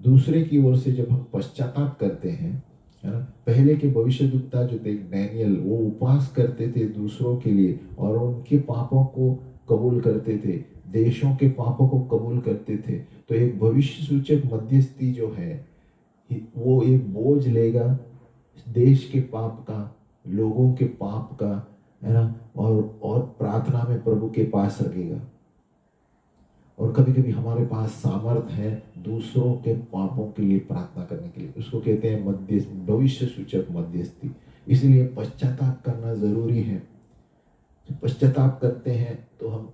दूसरे की ओर से जब हम पश्चाताप करते हैं, है ना, पहले के भविष्यद्वक्ता जो थे डैनियल, वो उपवास करते थे दूसरों के लिए और उनके पापों को कबूल करते थे, देशों के पापों को कबूल करते थे। तो एक भविष्य सूचक मध्यस्थी जो है वो एक बोझ लेगा देश के पाप का, लोगों के पाप का, है ना, और प्रार्थना में प्रभु के पास रखेगा। और कभी कभी हमारे पास सामर्थ है दूसरों के पापों के लिए प्रार्थना करने के लिए, उसको कहते हैं मध्यस्थ, भविष्य सूचक मध्यस्थी। इसलिए पश्चाताप करना जरूरी है। जब पश्चाताप करते हैं तो हम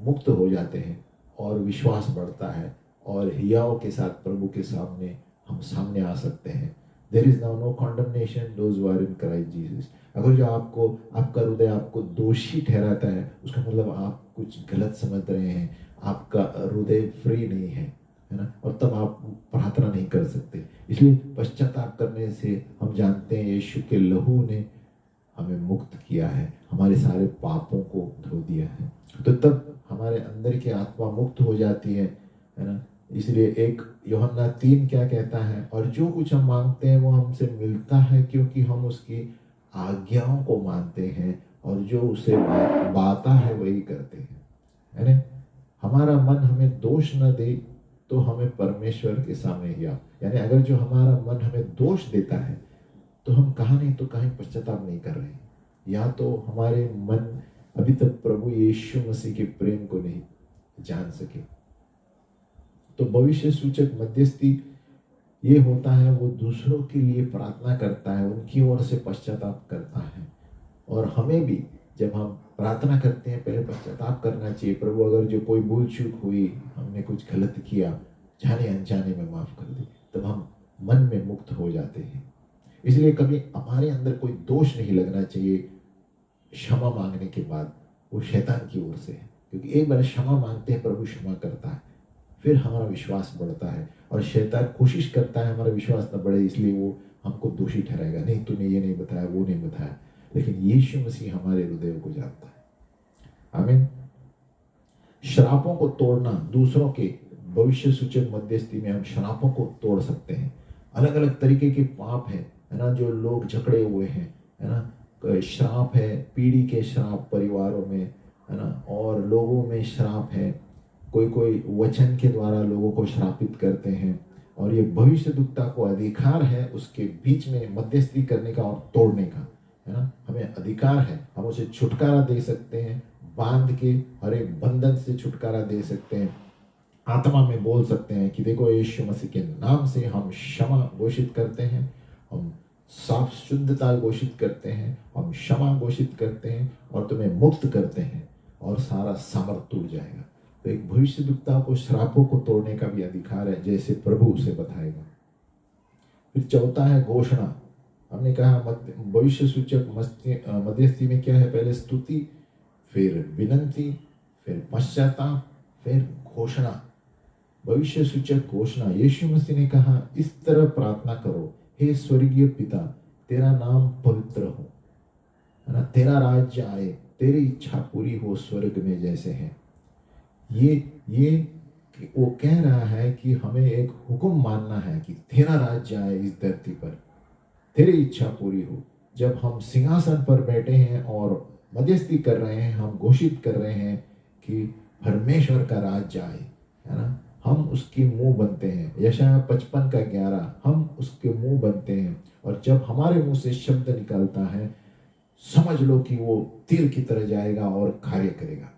मुक्त हो जाते हैं और विश्वास बढ़ता है और हियाव के साथ प्रभु के सामने हम सामने आ सकते हैं। There is now no condemnation those who are in Christ Jesus. अगर जो आपका हृदय आपको दोषी ठहराता है, उसका मतलब आप कुछ गलत समझ रहे हैं, आपका हृदय फ्री नहीं है ना, और तब आप प्रार्थना नहीं कर सकते। इसलिए पश्चाताप करने से हम जानते हैं यीशु के लहू ने हमें मुक्त किया है, हमारे सारे पापों को धो दिया है। तो तब हमारे अंदर की आत्मा मुक्त हो जाती है ना। इसलिए एक यूहन्ना 3 क्या कहता है, और जो कुछ हम मांगते हैं वो हमसे मिलता है क्योंकि हम उसकी आज्ञाओं को मानते हैं और जो उसे बाता है वही करते हैं, है ना। हमारा मन हमें दोष न दे तो हमें परमेश्वर के सामने हिया, यानी अगर जो हमारा मन हमें दोष देता है तो हम कहाँ नहीं तो कहीं पश्चाताप नहीं कर रहे हैं, या तो हमारे मन अभी तक प्रभु यीशु मसीह के प्रेम को नहीं जान सके। तो भविष्य सूचक मध्यस्थी ये होता है, वो दूसरों के लिए प्रार्थना करता है, उनकी ओर से पश्चाताप करता है। और हमें भी जब हम प्रार्थना करते हैं पहले पश्चाताप करना चाहिए। प्रभु अगर जो कोई भूल चूक हुई, हमने कुछ गलत किया, जाने अनजाने में माफ कर दे, तब हम मन में मुक्त हो जाते हैं। इसलिए कभी हमारे अंदर कोई दोष नहीं लगना चाहिए क्षमा मांगने के बाद, वो शैतान की ओर से है। क्योंकि एक बार क्षमा मांगते हैं, प्रभु क्षमा करता है, फिर हमारा विश्वास बढ़ता है। और शैतान कोशिश करता है हमारा विश्वास न बढ़े, इसलिए वो हमको दोषी ठहराएगा, नहीं तूने ये नहीं बताया, वो नहीं बताया। लेकिन यीशु मसीह हमारे हृदयों को जानता है। आमीन। श्रापों को तोड़ना, दूसरों के भविष्य सूचक मध्यस्थी में हम श्रापों को तोड़ सकते हैं। अलग अलग तरीके के पाप है ना, जो लोग जकड़े हुए हैं, है ना। श्राप है, पीढ़ी के श्राप परिवारों में, है ना, और लोगों में श्राप है। कोई वचन के द्वारा लोगों को श्रापित करते हैं, और ये भविष्यद्वक्ता को अधिकार है उसके बीच में मध्यस्थी करने का और तोड़ने का, है ना। हमें अधिकार है, हम उसे छुटकारा दे सकते हैं, बांध के हर एक बंधन से छुटकारा दे सकते हैं। आत्मा में बोल सकते हैं कि देखो यीशु मसीह के नाम से हम क्षमा घोषित करते हैं, हम साफ शुद्धता घोषित करते हैं, हम क्षमा घोषित करते हैं और तुम्हें मुक्त करते हैं, और सारा सामर्थ टूट जाएगा। तो एक भविष्यद्वक्ता को श्रापों को तोड़ने का भी अधिकार है, जैसे प्रभु उसे बताएगा। फिर चौथा है घोषणा। हमने कहा भविष्य सूचक मध्यस्थी में क्या है, पहले स्तुति, फिर विनंती, फिर पश्चाताप, फिर घोषणा। भविष्य सूचक घोषणा, यीशु मसीह ने कहा इस तरह प्रार्थना करो, हे स्वर्गीय पिता, तेरा नाम पवित्र हो, है ना, तेरा राज्य आए, तेरी इच्छा पूरी हो स्वर्ग में जैसे है। ये वो कह रहा है कि हमें एक हुक्म मानना है कि तेरा राज्य आए इस धरती पर, तेरी इच्छा पूरी हो। जब हम सिंहासन पर बैठे हैं और मध्यस्थी कर रहे हैं, हम घोषित कर रहे हैं कि परमेश्वर का राज्य आए, है ना, हम उसके मुंह बनते हैं। यशायाह 55:11, हम उसके मुंह बनते हैं, और जब हमारे मुंह से शब्द निकलता है, समझ लो कि वो तीर की तरह जाएगा और कार्य करेगा।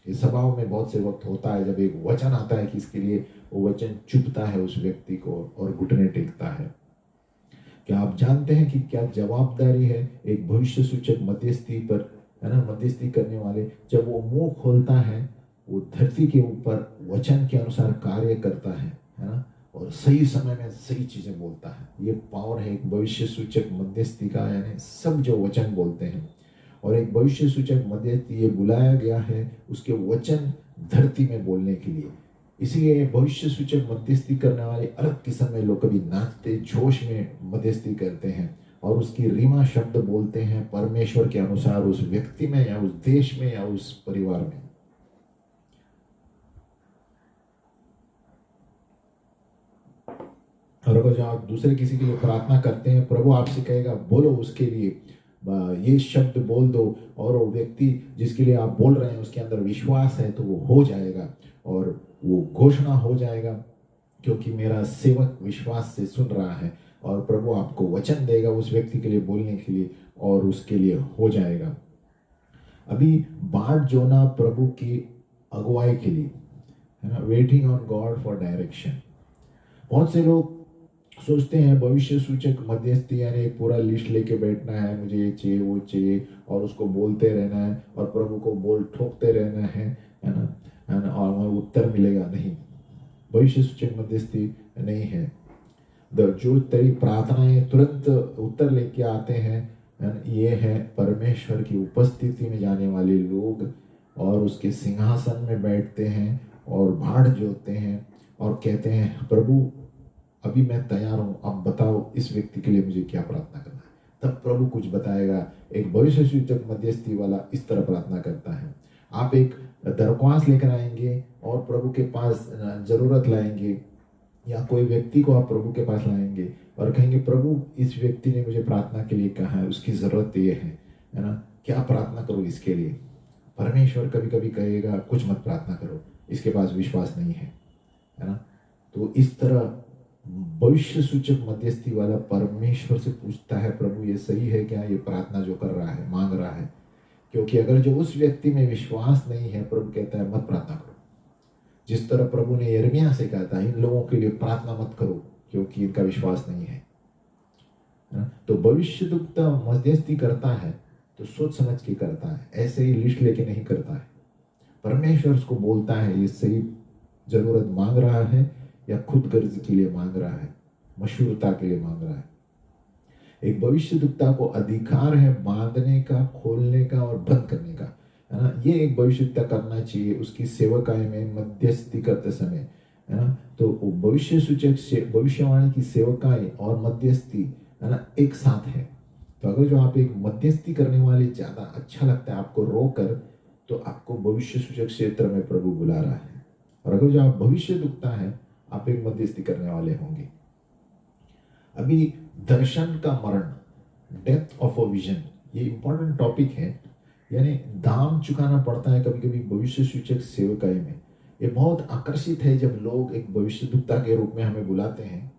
इस सभाओं में बहुत से वक्त होता है जब एक वचन आता है कि इसके लिए वो वचन चुभता है उस व्यक्ति को और घुटने टेकता है। क्या आप जानते हैं कि क्या जवाबदारी है एक भविष्य सूचक मध्यस्थी पर, है ना, मध्यस्थी करने वाले, जब वो मुंह खोलता है वो धरती के ऊपर वचन के अनुसार कार्य करता है ना, और सही समय में सही चीजें बोलता है। ये पावर है एक भविष्य सूचक मध्यस्थी का, यानी सब जो वचन बोलते हैं। और एक भविष्य सूचक मध्यस्थी ये बुलाया गया है उसके वचन धरती में बोलने के लिए। इसीलिए भविष्य सूचक मध्यस्थी करने वाले अलग किस्म में लोग कभी नाचते जोश में मध्यस्थी करते हैं और उसकी रीमा शब्द बोलते हैं परमेश्वर के अनुसार उस व्यक्ति में या उस देश में या उस परिवार में। और अगर जो आप दूसरे किसी के लिए प्रार्थना करते हैं, प्रभु आपसे कहेगा बोलो उसके लिए ये शब्द बोल दो, और वो व्यक्ति जिसके लिए आप बोल रहे हैं उसके अंदर विश्वास है तो वो हो जाएगा और वो घोषणा हो जाएगा, क्योंकि मेरा सेवक विश्वास से सुन रहा है। और प्रभु आपको वचन देगा उस व्यक्ति के लिए बोलने के लिए और उसके लिए हो जाएगा। अभी बाट जोना प्रभु की अगुवाई के लिए है ना, waiting on God for direction. बहुत से लोग सोचते हैं भविष्य सूचक मध्यस्थी यानी एक पूरा लिस्ट लेके बैठना है, मुझे ये चाहिए वो चाहिए और उसको बोलते रहना है और प्रभु को बोल ठोकते रहना है ना, और हमें उत्तर मिलेगा। नहीं, भविष्य सूचक मध्यस्थी नहीं है। जो तेरी प्रार्थनाएं तुरंत उत्तर लेके आते हैं ये है परमेश्वर की उपस्थिति में जाने वाले लोग, और उसके सिंहासन में बैठते हैं और भाड़ जोतते हैं और कहते हैं प्रभु अभी मैं तैयार हूँ, अब बताओ इस व्यक्ति के लिए मुझे क्या प्रार्थना करना है। तब प्रभु कुछ बताएगा। एक भविष्य सूचक मध्यस्थी वाला इस तरह प्रार्थना करता है। आप एक दरख्वास्त लेकर आएंगे और प्रभु के पास जरूरत लाएंगे, या कोई व्यक्ति को आप प्रभु के पास लाएंगे और कहेंगे प्रभु इस व्यक्ति ने मुझे प्रार्थना के लिए कहा है, उसकी जरूरत ये है ना, क्या प्रार्थना करो इसके लिए। परमेश्वर कभी कभी कहेगा कुछ मत प्रार्थना करो, इसके पास विश्वास नहीं है ना। तो इस तरह भविष्य सूचक मध्यस्थी वाला परमेश्वर से पूछता है प्रभु ये सही है क्या, ये प्रार्थना जो कर रहा है मांग रहा है। क्योंकि अगर जो उस व्यक्ति में विश्वास नहीं है, प्रभु कहता है मत प्रार्थना करो। जिस तरह प्रभु ने यिर्मयाह से कहा था इन लोगों के लिए प्रार्थना मत करो क्योंकि इनका विश्वास नहीं है ना? तो भविष्यद्वक्ता मध्यस्थी करता है तो सोच समझ के करता है, ऐसे ही लिस्ट लेके नहीं करता है। परमेश्वर उसको बोलता है ये सही जरूरत मांग रहा है या खुद गर्ज के लिए मांग रहा है, मशहूरता के लिए मांग रहा है। एक भविष्यद्वक्ता को अधिकार है बांधने का, खोलने का और बंद करने का, है ना। ये एक भविष्यद्वक्ता करना चाहिए उसकी सेवकाई में मध्यस्थी करते समय, है ना। तो भविष्य सूचक भविष्यवाणी की सेवकाई और मध्यस्थी, है ना, एक साथ है। तो अगर जो आप एक मध्यस्थी करने वाले ज्यादा अच्छा लगता है आपको रोकर, तो आपको भविष्य सूचक क्षेत्र में प्रभु बुला रहा है। और अगर जो आप भविष्यद्वक्ता है आप एक मध्यस्थी करने वाले होंगे। अभी दर्शन का मरण, डेथ ऑफ अ विजन, ये इंपॉर्टेंट टॉपिक है। यानी दाम चुकाना पड़ता है कभी कभी भविष्य सूचक सेवकाई में। ये बहुत आकर्षित है जब लोग एक भविष्यद्वक्ता के रूप में हमें बुलाते हैं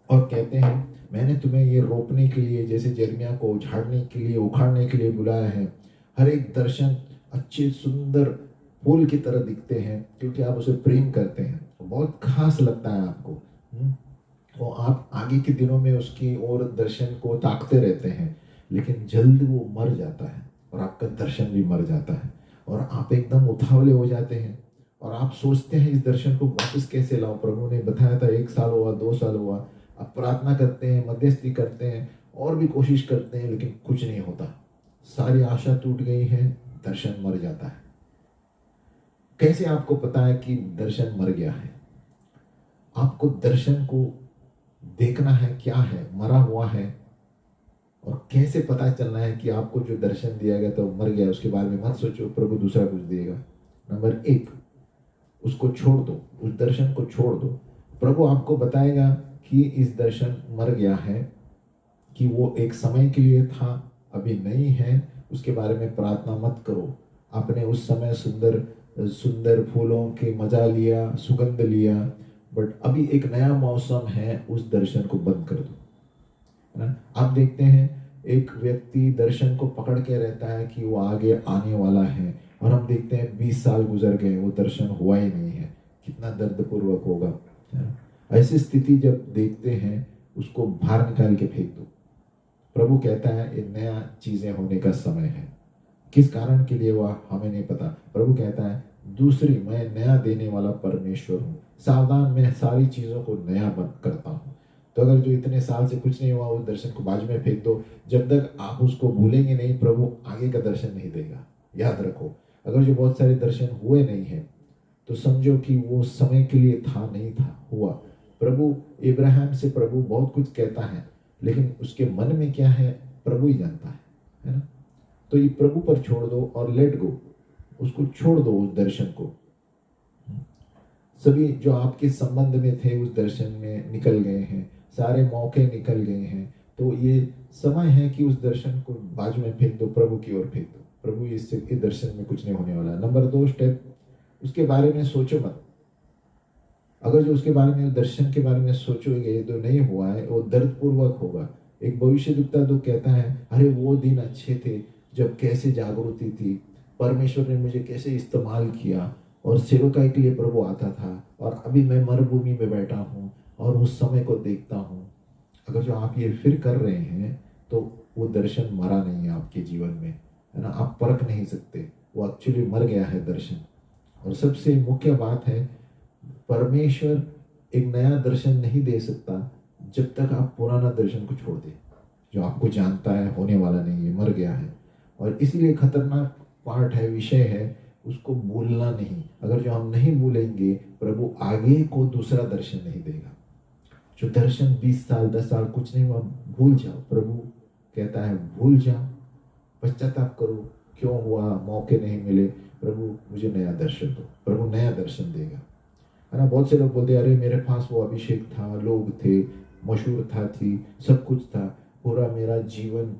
और कहते हैं मैंने तुम्हें ये रोपने के लिए, जैसे यिर्मयाह को उजाड़ने के लिए, उखाड़ने के लिए बुलाया है। हर एक दर्शन अच्छे सुंदर फूल की तरह दिखते हैं क्योंकि आप उसे प्रेम करते हैं, बहुत खास लगता है आपको। वो आप आगे के दिनों में उसकी और दर्शन को ताकते रहते हैं, लेकिन जल्द वो मर जाता है और आपका दर्शन भी मर जाता है और आप एकदम उतावले हो जाते हैं और आप सोचते हैं इस दर्शन को वापस कैसे लाओ। प्रभु ने बताया था 1 साल हुआ, 2 साल हुआ, आप प्रार्थना करते हैं, मध्यस्थी करते हैं और भी कोशिश करते हैं, लेकिन कुछ नहीं होता। सारी आशा टूट गई है, दर्शन मर जाता है। कैसे आपको पता है कि दर्शन मर गया है? आपको दर्शन को देखना है क्या है, मरा हुआ है, और कैसे पता चलना है कि आपको जो दर्शन दिया गया तो मर गया। उसके बारे में मत सोचो प्रभु दूसरा कुछ देगा। नंबर 1, उसको छोड़ दो, उस दर्शन को छोड़ दो। प्रभु आपको बताएगा कि इस दर्शन मर गया है, कि वो एक समय के लिए था, अभी नहीं है। उसके बारे में प्रार्थना मत करो। आपने उस समय सुंदर सुंदर फूलों के मजा लिया, सुगंध लिया, बट अभी एक नया मौसम है, उस दर्शन को बंद कर दो, है ना। आप देखते हैं एक व्यक्ति दर्शन को पकड़ के रहता है कि वो आगे आने वाला है, और हम देखते हैं 20 साल गुजर गए, वो दर्शन हुआ ही नहीं है। कितना दर्दपूर्वक होगा। ऐसी स्थिति जब देखते हैं उसको बाहर निकाल के फेंक दो। प्रभु कहता है ये नया चीजें होने का समय है, किस कारण के लिए वह हमें नहीं पता। प्रभु कहता है दूसरी, मैं नया देने वाला परमेश्वर हूँ, सावधान, मैं सारी चीज़ों को नया बन करता हूँ। तो अगर जो इतने साल से कुछ नहीं हुआ, उस दर्शन को बाजू में फेंक दो। जब तक आप उसको भूलेंगे नहीं, प्रभु आगे का दर्शन नहीं देगा। याद रखो, अगर जो बहुत सारे दर्शन हुए नहीं हैं तो समझो कि वो समय के लिए था, नहीं था, हुआ। प्रभु इब्राहिम से प्रभु बहुत कुछ कहता है, लेकिन उसके मन में क्या है प्रभु ही जानता है ना। तो ये प्रभु पर छोड़ दो और लेट गो, उसको छोड़ दो उस दर्शन को। सभी जो आपके संबंध में थे उस दर्शन में निकल गए हैं, सारे मौके निकल गए हैं। तो ये समय है कि उस दर्शन को बाजू में फेंक दो, प्रभु की ओर फेंक दो। प्रभु इससे इस दर्शन में कुछ नहीं होने वाला। नंबर 2 स्टेप, उसके बारे में सोचो मत। अगर जो उसके बारे में, दर्शन के बारे में सोचोगे तो नहीं हुआ है, वो दर्द पूर्वक होगा। एक भविष्यद्वक्ता तो कहता है, अरे वो दिन अच्छे थे जब कैसे जागृति थी, परमेश्वर ने मुझे कैसे इस्तेमाल किया और सेवकाई के लिए प्रभु आता था, और अभी मैं मरुभूमि में बैठा हूँ और उस समय को देखता हूँ। अगर जो आप ये फिर कर रहे हैं तो वो दर्शन मरा नहीं है आपके जीवन में, है ना। आप परख नहीं सकते, वो एक्चुअली मर गया है दर्शन। और सबसे मुख्य बात है, परमेश्वर एक नया दर्शन नहीं दे सकता जब तक आप पुराना दर्शन को छोड़ दें। जो आपको जानता है होने वाला नहीं है, मर गया है। और इसलिए खतरनाक पार्ट है, विषय है, उसको भूलना नहीं। अगर जो हम नहीं भूलेंगे, प्रभु आगे को दूसरा दर्शन नहीं देगा। जो दर्शन 20 साल 10 साल कुछ नहीं हुआ, भूल जाओ। प्रभु कहता है भूल जाओ, पश्चाताप करो, क्यों हुआ, मौके नहीं मिले, प्रभु मुझे नया दर्शन दो। प्रभु नया दर्शन देगा, है ना। बहुत से लोग बोलते हैं, अरे मेरे पास वो अभिषेक था, लोग थे, मशहूर था, थी, सब कुछ था, पूरा मेरा जीवन।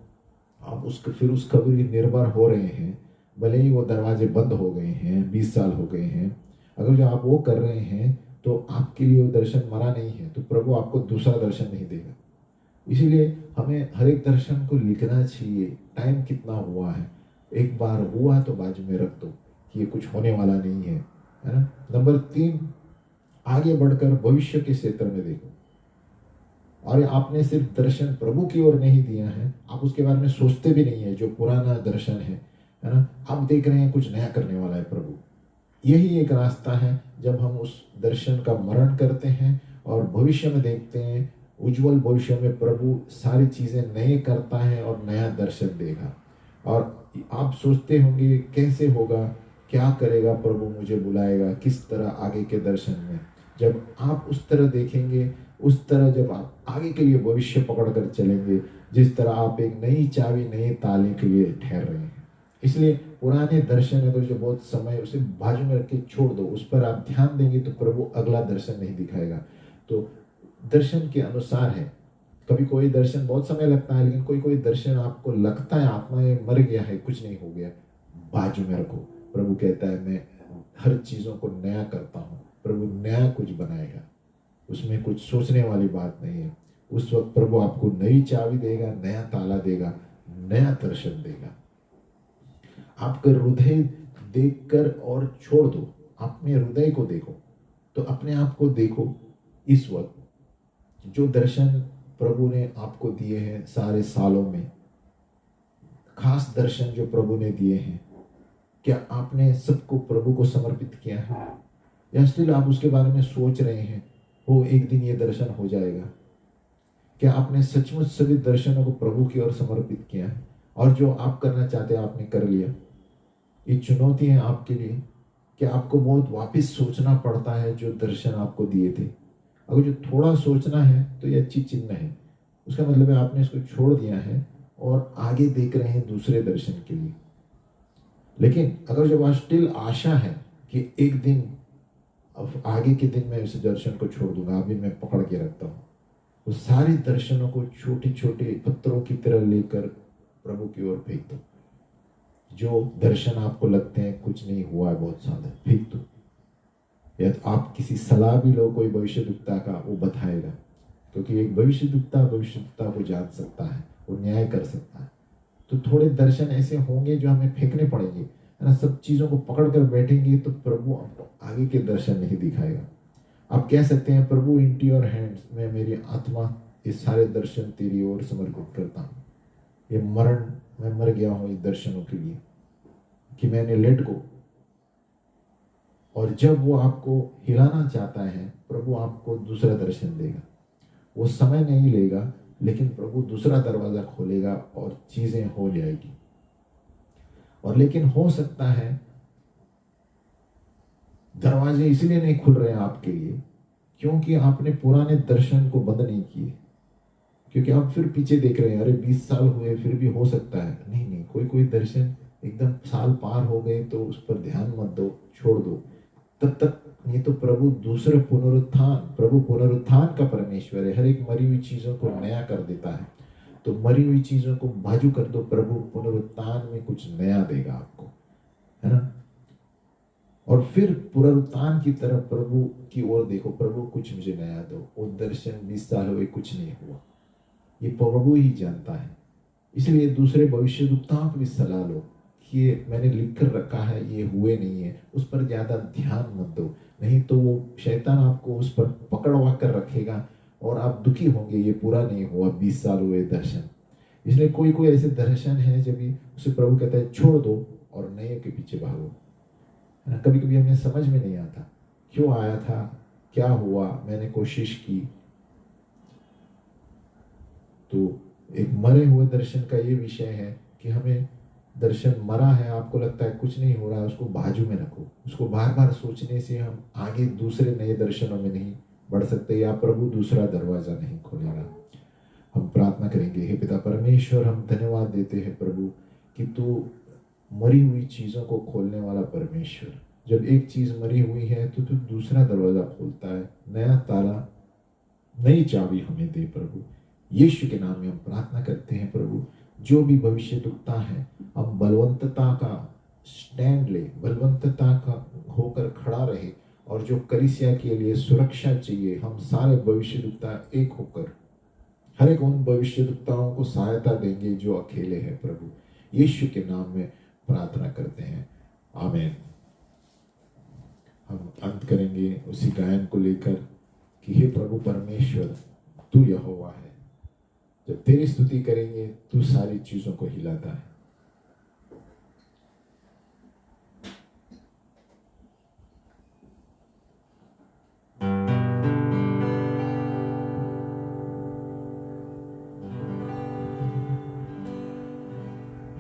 आप उसके फिर उस कब्र निर्भर हो रहे हैं, भले ही वो दरवाजे बंद हो गए हैं, 20 साल हो गए हैं। अगर जो आप वो कर रहे हैं तो आपके लिए वो दर्शन मरा नहीं है, तो प्रभु आपको दूसरा दर्शन नहीं देगा। इसीलिए हमें हर एक दर्शन को लिखना चाहिए, टाइम कितना हुआ है। एक बार हुआ तो बाजू में रख दो कि ये कुछ होने वाला नहीं है ना। नंबर 3, आगे बढ़कर भविष्य के क्षेत्र में देखो। और आपने सिर्फ दर्शन प्रभु की ओर नहीं दिया है, आप उसके बारे में सोचते भी नहीं है। जो पुराना दर्शन है ना, आप देख रहे हैं कुछ नया करने वाला है प्रभु। यही एक रास्ता है, जब हम उस दर्शन का मरण करते हैं और भविष्य में देखते हैं, उज्जवल भविष्य में प्रभु सारी चीजें नए करता है और नया दर्शन देगा। और आप सोचते होंगे कैसे होगा, क्या करेगा प्रभु, मुझे बुलाएगा किस तरह आगे के दर्शन में। जब आप उस तरह देखेंगे, उस तरह जब आप आगे के लिए भविष्य पकड़ कर चलेंगे, जिस तरह आप एक नई चाबी नए ताले के लिए ठहर रहे हैं। इसलिए पुराने दर्शन अगर जो बहुत समय उसे बाजू में रख के छोड़ दो, उस पर आप ध्यान देंगे तो प्रभु अगला दर्शन नहीं दिखाएगा। तो दर्शन के अनुसार है, कभी कोई दर्शन बहुत समय लगता है, लेकिन कोई कोई दर्शन आपको लगता है आत्मा में मर गया है, कुछ नहीं हो गया, बाजू में रखो। प्रभु कहता है मैं हर चीज़ों को नया करता हूँ। प्रभु नया कुछ बनाएगा, उसमें कुछ सोचने वाली बात नहीं है। उस वक्त प्रभु आपको नई चाबी देगा, नया ताला देगा, नया दर्शन देगा। आपका हृदय देखकर और छोड़ दो, अपने हृदय को देखो। तो अपने आप को देखो, इस वक्त जो दर्शन प्रभु ने आपको दिए हैं सारे सालों में, खास दर्शन जो प्रभु ने दिए हैं, क्या आपने सबको प्रभु को समर्पित किया है, या स्टिल आप उसके बारे में सोच रहे हैं वो एक दिन ये दर्शन हो जाएगा। क्या आपने सचमुच सभी दर्शनों को प्रभु की ओर समर्पित किया है, और जो आप करना चाहते हैं आपने कर लिया। ये चुनौती है आपके लिए कि आपको बहुत वापस सोचना पड़ता है जो दर्शन आपको दिए थे। अगर जो थोड़ा सोचना है तो ये अच्छी चिन्ह है, उसका मतलब है आपने इसको छोड़ दिया है और आगे देख रहे हैं दूसरे दर्शन के लिए। लेकिन अगर जब स्टिल आशा है कि एक दिन, अब आगे के दिन मैं इस दर्शन को छोड़ दूंगा, अभी मैं पकड़ के रखता हूँ, वो सारे दर्शनों को छोटे छोटे पत्थरों की तरह लेकर प्रभु की ओर फेंक दो। जो दर्शन आपको लगते हैं कुछ नहीं हुआ है बहुत साल, फेंक दो। या तो आप किसी सलाह भी लो, कोई भविष्यद्वक्ता का, वो बताएगा, क्योंकि एक भविष्यद्वक्ता को जान सकता है, वो न्याय कर सकता है। तो थोड़े दर्शन ऐसे होंगे जो हमें फेंकने पड़ेंगे, है ना। सब चीज़ों को पकड़ कर बैठेंगे तो प्रभु आपको आगे के दर्शन नहीं दिखाएगा। आप कह सकते हैं प्रभु इंटू योर हैंड्स, मैं मेरी आत्मा ये सारे दर्शन तेरी ओर समर्पित करता हूँ। ये मरण, मैं मर गया हूँ इस दर्शनों के लिए, कि मैंने लेट गो। और जब वो आपको हिलाना चाहता है, प्रभु आपको दूसरा दर्शन देगा। वो समय नहीं लेगा, लेकिन प्रभु दूसरा दरवाजा खोलेगा और चीजें हो जाएगी। और लेकिन हो सकता है दरवाजे इसलिए नहीं खुल रहे हैं आपके लिए क्योंकि आपने पुराने दर्शन को बंद नहीं किए, क्योंकि आप फिर पीछे देख रहे हैं, अरे 20 साल हुए फिर भी हो सकता है। नहीं नहीं, कोई कोई दर्शन एकदम साल पार हो गए तो उस पर ध्यान मत दो, छोड़ दो तब तक। नहीं तो प्रभु दूसरे पुनरुत्थान, प्रभु पुनरुत्थान का परमेश्वर है, हर एक मरी हुई चीजों को नया कर देता है। तो मरी हुई चीजों को बाजू कर दो, प्रभु पुनरुत्थान में कुछ नया देगा आपको, है ना। और फिर पुनरुत्थान की तरफ प्रभु की ओर देखो, प्रभु कुछ मुझे नया दो। वो दर्शन 20 साल हुए कुछ नहीं हुआ, ये प्रभु ही जानता है। इसलिए दूसरे भविष्यद्वक्ताओं की भी सलाह लो कि ये मैंने लिख कर रखा है, ये हुए नहीं है, उस पर ज्यादा ध्यान मत दो, नहीं तो वो शैतान आपको उस पर पकड़वा कर रखेगा और आप दुखी होंगे, ये पूरा नहीं हुआ, 20 साल हुए दर्शन। इसलिए कोई कोई ऐसे दर्शन है जब उसे प्रभु कहता है छोड़ दो और नए के पीछे भागो। कभी कभी हमें समझ में नहीं आता क्यों आया था, क्या हुआ, मैंने कोशिश की। तो एक मरे हुए दर्शन का ये विषय है कि हमें दर्शन मरा है, आपको लगता है कुछ नहीं हो रहा है, उसको बाजू में रखो। उसको बार बार सोचने से हम आगे दूसरे नए दर्शनों में नहीं बढ़ सकते, या प्रभु दूसरा दरवाजा नहीं खोलेगा। हम प्रार्थना करेंगे। हे पिता परमेश्वर, हम धन्यवाद देते हैं प्रभु कि तू मरी हुई चीजों को खोलने वाला परमेश्वर। जब एक चीज मरी हुई है तो तू दूसरा दरवाजा खोलता है, नया ताला, नई चाबी हमें दे प्रभु। यीशु के नाम में हम प्रार्थना करते हैं प्रभु। जो भी भविष्यद्वक्ता है, हम बलवंतता का स्टैंड ले, बलवंतता का होकर खड़ा रहे, और जो कलीसिया के लिए सुरक्षा चाहिए, हम सारे भविष्यद्वक्ता एक होकर हर एक उन भविष्यद्वक्ताओं को सहायता देंगे जो अकेले हैं प्रभु। यीशु के नाम में प्रार्थना करते हैं, आमीन। हम अंत करेंगे उसी गायन को लेकर कि हे प्रभु परमेश्वर, तू यहोवा है। जब तेरी स्तुति करेंगे, तू सारी चीजों को हिलाता है।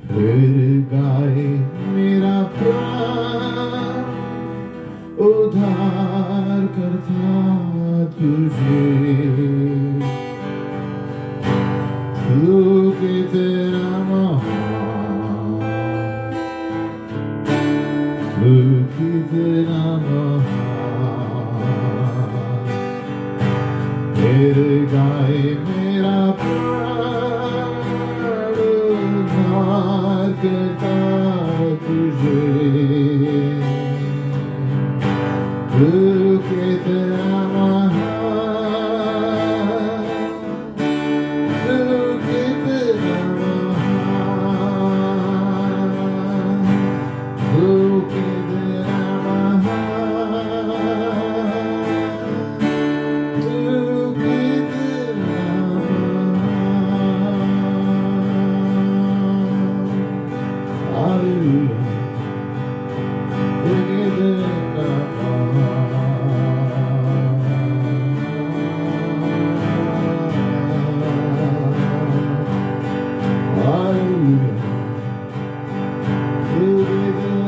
फिर गाए मेरा प्राण उद्धार करता तुझे, तू कितना महान, तू कितना महान। फिर गाए मेरा प्राण उद्धार करता तुझे, तू कितना महान, तू कितना महान, तू कितना महान, तू कितना महान। हालेलुया, तू कितना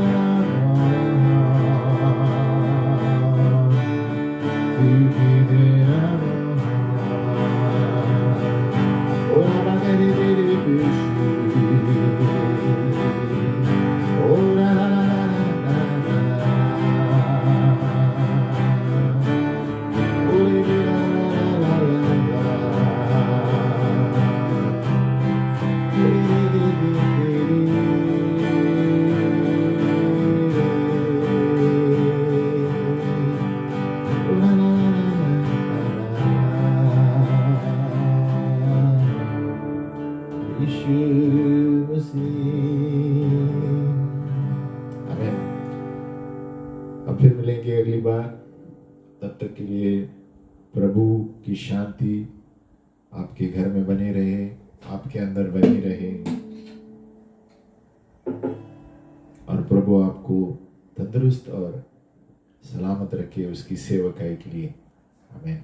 अब फिर मिलेंगे अगली बार। तब तक के लिए प्रभु की शांति आपके घर में बनी रहे, आपके अंदर बनी रहे, और प्रभु तंदुरुस्त और सलामत रखे उसकी सेवकाई के लिए। आमीन।